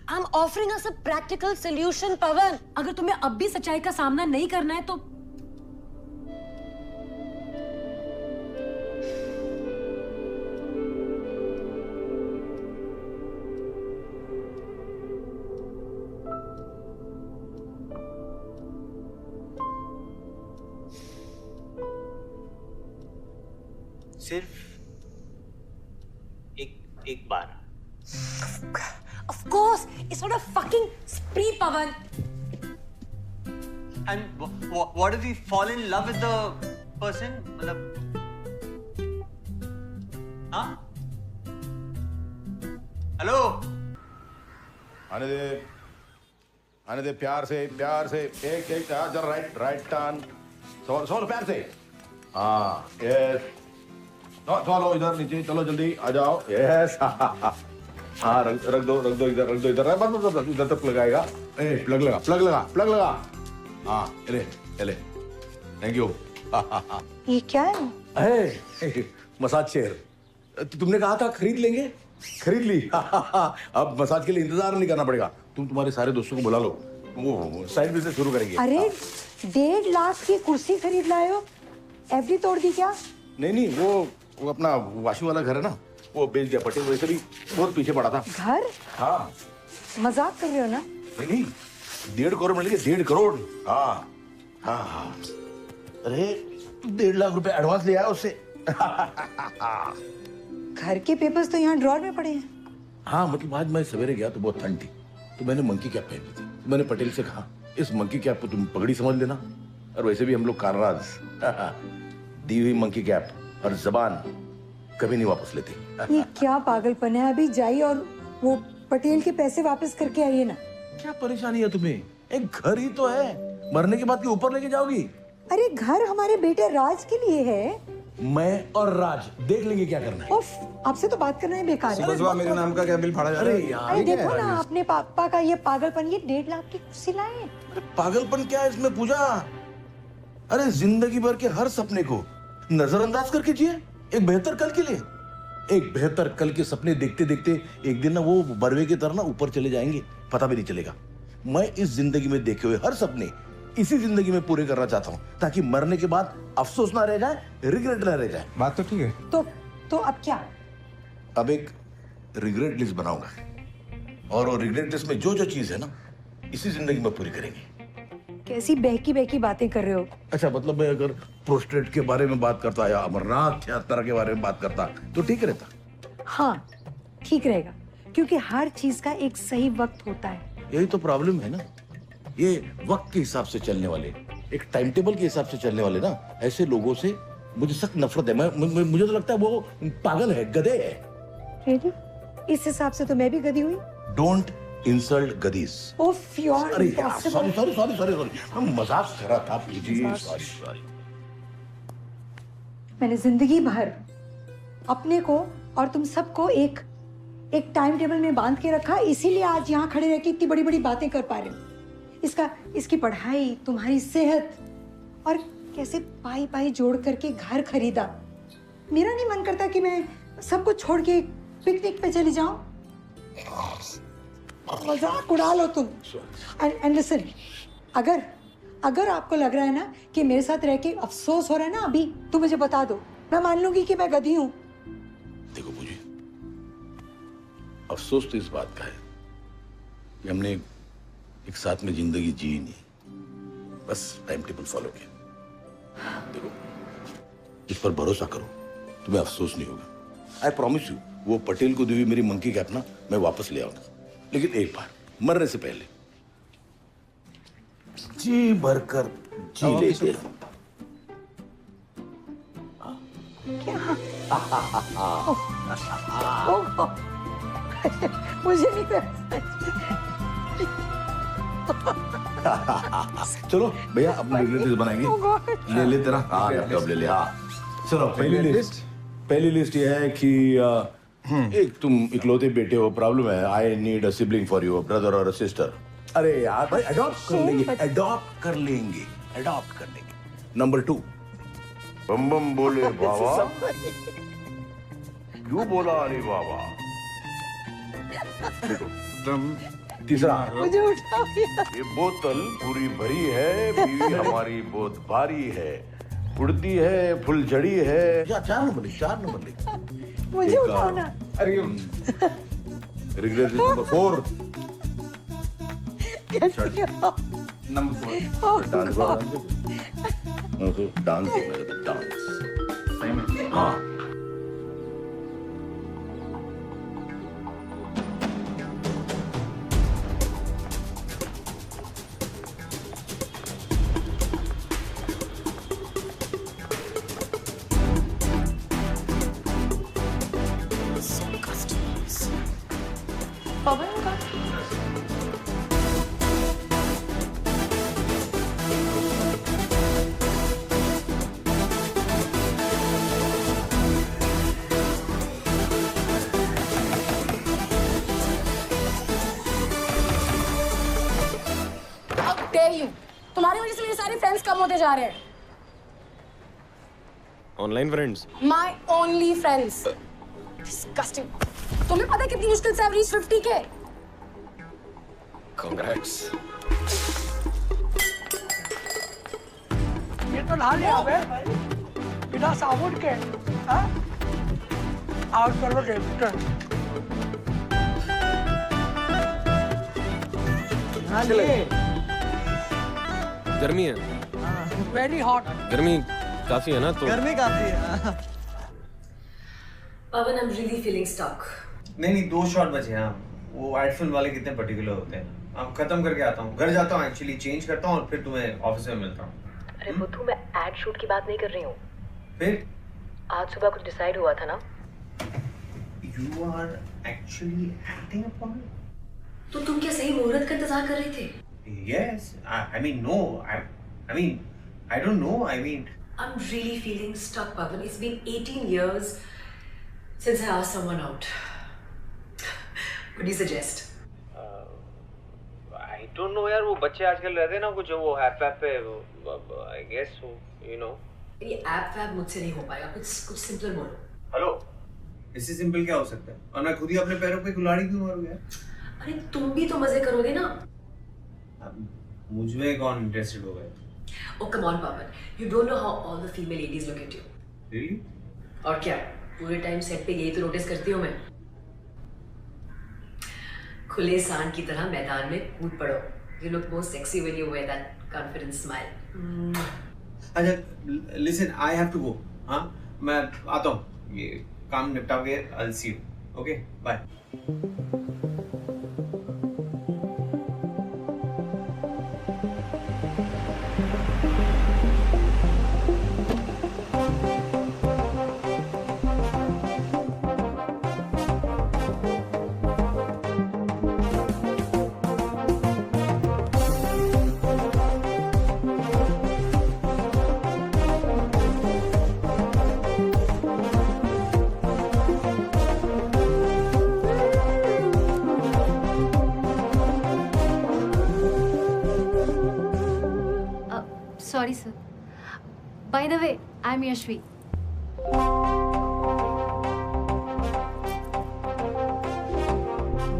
[SPEAKER 2] I'm offering us a practical solution, पवन। अगर तुम्हें अब भी सच्चाई का सामना नहीं करना है तो
[SPEAKER 3] सिर्फ एक बार।
[SPEAKER 2] Of course, it's not a fucking spree, Pavan.
[SPEAKER 3] And what if we fall in love with the person? मतलब, हाँ? हेलो?
[SPEAKER 8] आने दे प्यार से एक जरा राइट टर्न। सोलो प्यार से। हाँ, यस। चलो इधर नीचे, चलो जल्दी आ जाओ। यस। हाँ, रख दो इधर बस इधर तक लगाएगा। प्लग लगा। हाँ, ले थैंक यू।
[SPEAKER 7] ये क्या है?
[SPEAKER 8] Massage chair. तुमने कहा था खरीद लेंगे, खरीद ली। अब मसाज के लिए इंतजार नहीं करना पड़ेगा। तुम तुम्हारे सारे दोस्तों को बुला लो, वो साइड बिजनेस शुरू करेंगे।
[SPEAKER 7] अरे 1.5 लाख की कुर्सी खरीद लाए हो, एफडी तोड़ दी क्या?
[SPEAKER 8] नहीं, वो अपना वाशू वाला घर है ना, वो बेच दिया। पटेल वैसे भी बहुत पीछे पड़ा था।
[SPEAKER 7] घर?
[SPEAKER 8] हाँ।
[SPEAKER 7] मजाक कर रहे हो ना?
[SPEAKER 8] नहीं, 1.5 करोड़ मिल गए। 1.5 करोड़। हाँ। अरे 1.5 लाख रुपए एडवांस लिया है उससे।
[SPEAKER 7] घर के पेपर्स तो यहाँ ड्रॉर में पड़े हैं।
[SPEAKER 8] हाँ, मतलब आज मैं सवेरे गया तो बहुत ठंड थी, तो मैंने मंकी कैप पहनी थी। मैंने पटेल से कहा, इस मंकी कैप को तुम पगड़ी समझ लेना, और वैसे भी हम लोग कारनाज। दी हुई मंकी कैप और जबान कभी नहीं वापस लेते।
[SPEAKER 7] ये क्या पागलपन है? अभी जाइए और वो पटेल के पैसे वापस करके आइए ना।
[SPEAKER 8] क्या परेशानी है तुम्हें? एक घर ही तो है, मरने के बाद के ऊपर लेके जाओगी?
[SPEAKER 7] अरे घर हमारे बेटे राज के लिए है।
[SPEAKER 8] मैं और राज देख लेंगे क्या करना है।
[SPEAKER 7] उफ, आपसे तो बात करना ही बेकार है।
[SPEAKER 17] सुबह मेरे नाम का क्या बिल फाड़ा जा रहा है?
[SPEAKER 7] अरे देखो ना, अपने पापा का ये पागलपन, ये 1.5 लाख की कुर्सी लाए।
[SPEAKER 8] पागलपन क्या है इसमें पूजा? अरे जिंदगी भर के हर सपने को नजरअंदाज करके जिए एक बेहतर कल के लिए। एक बेहतर कल के सपने देखते देखते एक दिन ना वो बरवे की तरह ना ऊपर चले जाएंगे, पता भी नहीं चलेगा। मैं इस जिंदगी में देखे हुए हर सपने इसी जिंदगी में पूरे करना चाहता हूँ, ताकि मरने के बाद अफसोस ना रह जाए, रिग्रेट ना रह जाए।
[SPEAKER 17] बात तो ठीक है।
[SPEAKER 7] तो अब क्या?
[SPEAKER 8] अब एक रिग्रेट लिस्ट बनाऊंगा, और वो रिग्रेट लिस्ट में जो जो चीज है ना, इसी जिंदगी में पूरी करेंगे।
[SPEAKER 7] कैसी बहकी बातें कर रहे हो?
[SPEAKER 8] अच्छा, मतलब मैं अगर प्रोस्टेट के बारे में बात करता या अमरनाथ यात्रा के बारे में बात करता तो ठीक रहता।
[SPEAKER 7] हाँ, ठीक रहेगा, क्योंकि हर चीज का एक सही वक्त होता है।
[SPEAKER 8] यही तो प्रॉब्लम है ना, ये वक्त के हिसाब से चलने वाले, एक टाइम टेबल के हिसाब से चलने वाले ना, ऐसे लोगों से मुझे सख्त नफरत है। मुझे तो लगता है वो पागल है, गधे है।
[SPEAKER 7] Really? इस हिसाब से तो मैं भी गधी हुई।
[SPEAKER 8] Don't insult गधीस।
[SPEAKER 7] ओफ यार,
[SPEAKER 8] अरे यार, सॉरी, हम मजाक कर रहा था। Please sorry.
[SPEAKER 7] मैंने जिंदगी भर अपने को और तुम सबको एक टाइम टेबल में बांध के रखा, इसीलिए आज यहाँ खड़े रह के इतनी बड़ी बड़ी बातें कर पा रहे हो। इसकी पढ़ाई, तुम्हारी सेहत, और कैसे पाई जोड़ करके घर खरीदा। मेरा नहीं मन करता कि मैं सब कुछ छोड़ के पिकनिक पे चली जाऊं। मजाक उड़ा लो तुम। एंड लिसन, अगर आपको लग रहा है ना कि मेरे साथ रह के अफसोस हो रहा है ना अभी, तो मुझे बता दो, मैं मान लूंगी कि मैं गधी हूं।
[SPEAKER 8] देखो पूजी, अफसोस तो इस बात का है कि हमने एक साथ में जिंदगी जी नहीं, बस टाइम टेबल फॉलो किया। देखो, इस पर भरोसा करो, तुम्हें अफसोस नहीं होगा। आई प्रॉमिस यू, वो पटेल को दी हुई मेरी मंकी कैप ना मैं वापस ले आऊंगा, लेकिन एक बार मरने से पहले। जी भरकर जी लेते।
[SPEAKER 7] मुझे नहीं
[SPEAKER 8] चलो भैया अपने रिलेटिव्स बनाएंगे। ले ले तेरा हाँ लैपटॉप ले ले। हाँ चलो पहली लिस्ट ये है कि एक तुम इकलौते बेटे हो, प्रॉब्लम है। I need a sibling for you, brother और सिस्टर। अरे यार भाई अडॉप्ट कर लेंगे। नंबर 2 बम बम बोले बाबा, क्यों बोला अरे बाबा। तीसरा
[SPEAKER 7] मुझे उठाओ
[SPEAKER 8] ये बोतल पूरी भरी है, बीवी हमारी बहुत भारी है, उड़ती है फुलझड़ी है। या 4 नंबर लिख।
[SPEAKER 7] मुझे उठाओ ना।
[SPEAKER 8] अरे रिग्रेट नंबर 4 नंबर 4 डांस हाँ
[SPEAKER 12] पवन का तुम्हारी वजह से मेरे सारे फ्रेंड्स कम होते जा रहे हैं।
[SPEAKER 21] Online friends,
[SPEAKER 12] my only friends. Disgusting. तुम्हें पता है कितनी मुश्किल से रीच 50K?
[SPEAKER 21] कांग्रेट्स।
[SPEAKER 22] ये तो ला लिया बे बिना साबुन के। हाँ आउट कर लो डेबिटर।
[SPEAKER 21] गर्मी है,
[SPEAKER 22] वेरी हॉट।
[SPEAKER 21] गर्मी काफी है ना, तो
[SPEAKER 3] गर्मी काफी है।
[SPEAKER 2] Pawan, I am really feeling stuck.
[SPEAKER 3] नहीं 2 शॉट बचे हैं। वो एड फिल्म वाले कितने पर्टिकुलर होते हैं। अब खत्म करके आता हूँ, घर जाता हूँ, एक्चुअली चेंज करता हूँ और फिर तुम्हें ऑफिस में मिलता हूँ।
[SPEAKER 2] अरे बुद्धू, मैं एड शूट की बात नहीं कर रही हूँ।
[SPEAKER 3] फिर
[SPEAKER 2] आज सुबह कुछ डिसाइड हुआ था ना।
[SPEAKER 3] You are actually acting upon.
[SPEAKER 2] तो तुम क्या सही मुहूर्त का इंतजार कर रहे थे?
[SPEAKER 3] Yes, I mean no, I mean I don't know. I mean
[SPEAKER 2] I'm really feeling stuck, Pavan. It's been 18 years since I asked someone out. What do you suggest?
[SPEAKER 3] I don't know यार, वो बच्चे आजकल रहते हैं ना कुछ वो ऐप पे, I guess so, you know.
[SPEAKER 2] ये ऐप वैप मुझसे नहीं हो पाएगा, कुछ सिंपल बोलो।
[SPEAKER 3] हेलो, इससे सिंपल क्या हो सकता है? और मैं खुद ही अपने पैरों पे कुल्हाड़ी क्यों मारूं यार?
[SPEAKER 2] अरे तुम भी तो मजे करोगे ना।
[SPEAKER 3] मुझमें कौन इंटरेस्टेड हो गए?
[SPEAKER 2] Oh come on, Pavan. You don't know how all the female ladies look at you.
[SPEAKER 3] Really?
[SPEAKER 2] और क्या? पूरे टाइम सेट पे यही तो नोटिस करती हूँ मैं। खुले सांड की तरह मैदान में कूद पड़ो। You look more sexy when you wear that confident smile.
[SPEAKER 3] अच्छा, listen, I have to go. हाँ, मैं आता हूँ। ये काम निपटा के I'll see you. Okay, bye.
[SPEAKER 23] Sorry, sir. By the way, I'm Yashvi.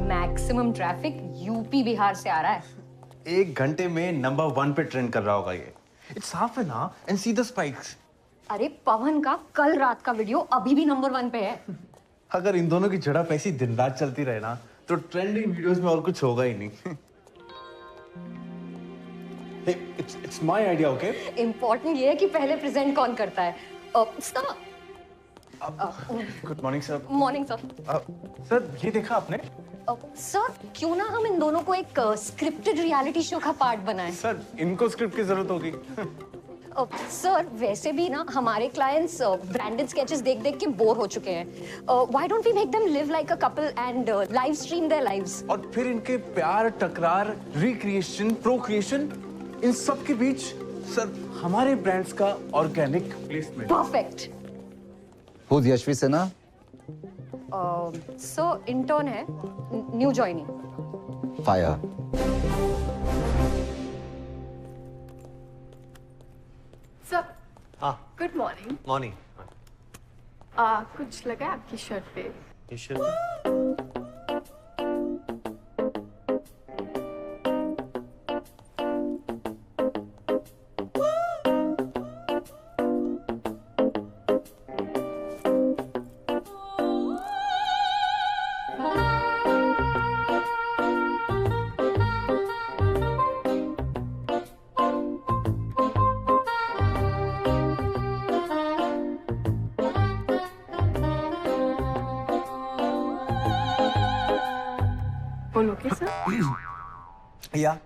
[SPEAKER 23] Maximum traffic UP Bihar से आ रहा है।
[SPEAKER 17] 1 घंटे में नंबर 1 पे ट्रेंड कर रहा होगा ये। इट्स साफ है ना, एंड सी द स्पाइक्स।
[SPEAKER 23] अरे पवन का कल रात का वीडियो अभी भी नंबर 1 पे है।
[SPEAKER 17] अगर इन दोनों की झड़प ऐसी दिन रात चलती रहे ना, तो ट्रेंडिंग वीडियोस में और कुछ होगा ही नहीं। Hey, it's my idea, okay?
[SPEAKER 23] Important ये है कि पहले प्रेजेंट कौन करता है।
[SPEAKER 17] Good morning sir.
[SPEAKER 23] Morning sir.
[SPEAKER 17] Sir ये देखा आपने?
[SPEAKER 23] सर क्यों ना हम इन दोनों को एक स्क्रिप्टेड रियलिटी शो का पार्ट बनाएं?
[SPEAKER 17] सर इनको स्क्रिप्ट की जरूरत होगी।
[SPEAKER 23] सर वैसे भी ना हमारे क्लाइंट्स ब्रांडेड स्केचेस देख-देख के बोर हो चुके हैं। Why don't we make them live like a couple and live stream their lives?
[SPEAKER 17] और फिर इनके प्यार, टकरार, रिक्रिएशन, प्रोक्रिएशन, इन सब के बीच सर हमारे ब्रांड्स का organic placement.
[SPEAKER 23] Perfect.
[SPEAKER 24] Who's Yashvi Sinha?
[SPEAKER 23] Sir intern है, न्यू जॉइनिंग।
[SPEAKER 24] Fire.
[SPEAKER 6] सर
[SPEAKER 3] हाँ
[SPEAKER 6] गुड मॉर्निंग।
[SPEAKER 3] मॉर्निंग।
[SPEAKER 6] कुछ लगा आपकी शर्ट पे?
[SPEAKER 3] ये शर्ट
[SPEAKER 6] बोलोगे सर?
[SPEAKER 3] या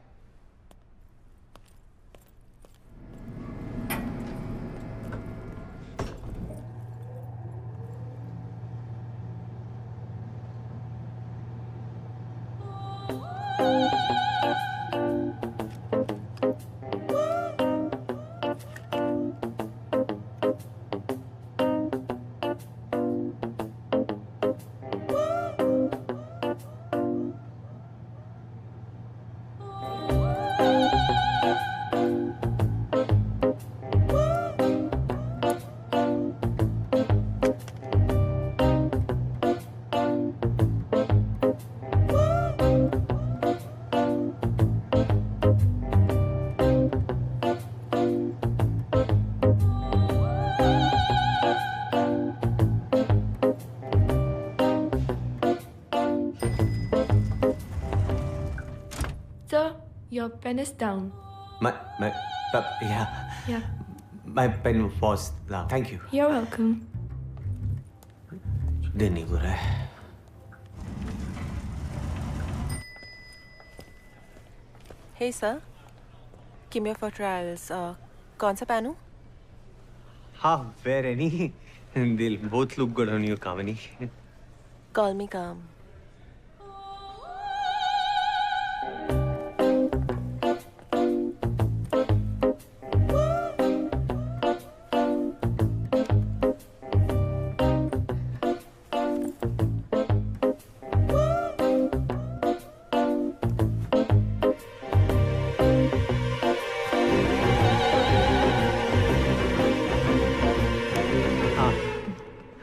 [SPEAKER 6] Sir, your pen is down. Yeah.
[SPEAKER 3] My pen was down. Thank you.
[SPEAKER 6] You're welcome.
[SPEAKER 3] दिन नहीं बुरा है।
[SPEAKER 5] Hey sir, give me for trials. कौन सा पहनूं?
[SPEAKER 3] हाँ, wear any. They'll both look good on you, Kamini.
[SPEAKER 5] Call me calm.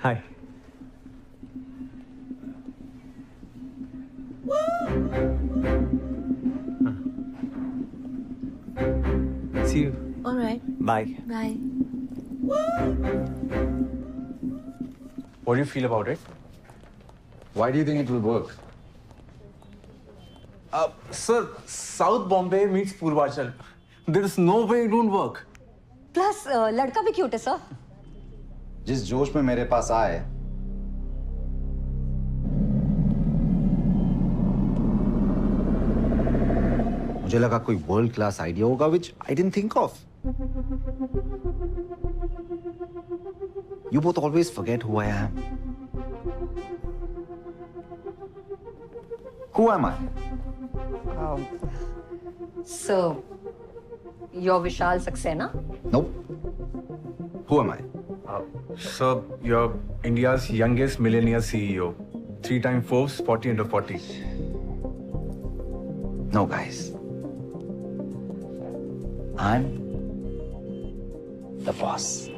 [SPEAKER 3] Hi. See you.
[SPEAKER 18] All right.
[SPEAKER 3] Bye.
[SPEAKER 18] Bye.
[SPEAKER 17] What do you feel about it?
[SPEAKER 24] Why do you think it will work?
[SPEAKER 17] Sir, South Bombay meets Purvachal. There is no way it won't work.
[SPEAKER 23] Plus लड़का भी क्यूट है सर।
[SPEAKER 24] जिस जोश में मेरे पास आए, मुझे लगा कोई वर्ल्ड क्लास आइडिया होगा which I didn't think of. You both always forget who I am. Who am I?
[SPEAKER 23] So, you're Vishal Saxena?
[SPEAKER 24] Nope. Who am I?
[SPEAKER 17] Sir, you're India's youngest millionaire CEO. 3-time Forbes 40 under 40.
[SPEAKER 24] No, guys. I'm the boss.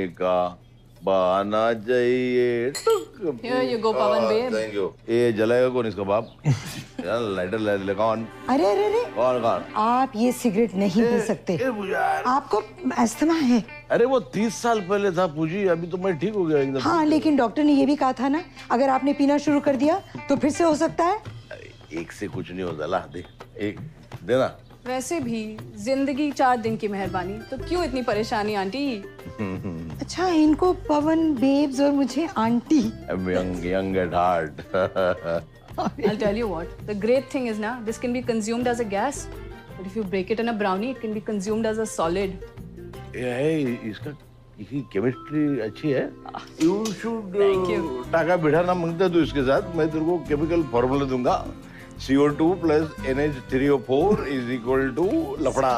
[SPEAKER 8] का बहाना चाहिए।
[SPEAKER 20] Here you go, Pawan babe.
[SPEAKER 8] Thank you. ये जलाएगा कौन इसका बाप? यार लाइटर ले कौन?
[SPEAKER 7] अरे अरे अरे
[SPEAKER 8] कौन?
[SPEAKER 7] आप ये सिगरेट नहीं पी सकते, आपको अस्थमा है।
[SPEAKER 8] अरे वो 30 साल पहले था पूजी, अभी तो मैं ठीक हो गया एकदम।
[SPEAKER 7] हाँ लेकिन डॉक्टर ने ये भी कहा था ना, अगर आपने पीना शुरू कर दिया तो फिर से हो सकता है।
[SPEAKER 8] एक से कुछ नहीं होता, ला दे एक देना।
[SPEAKER 20] वैसे भी जिंदगी 4 दिन की मेहरबानी, तो क्यों इतनी परेशानी आंटी?
[SPEAKER 7] अच्छा इनको पवन बेब्स और मुझे aunty.
[SPEAKER 8] young at heart.
[SPEAKER 20] I'll tell you what, the great thing is now this can be consumed as a gas, but if you break it in a brownie, it can be consumed as a solid.
[SPEAKER 8] इसका केमिस्ट्री अच्छी है। You should
[SPEAKER 20] Thank you.
[SPEAKER 8] टाका बिठा ना मांगता तू इसके साथ, मैं तेरे को केमिकल फॉर्मूला दूंगा। CO2 plus NH3O4 is equal to लफड़ा।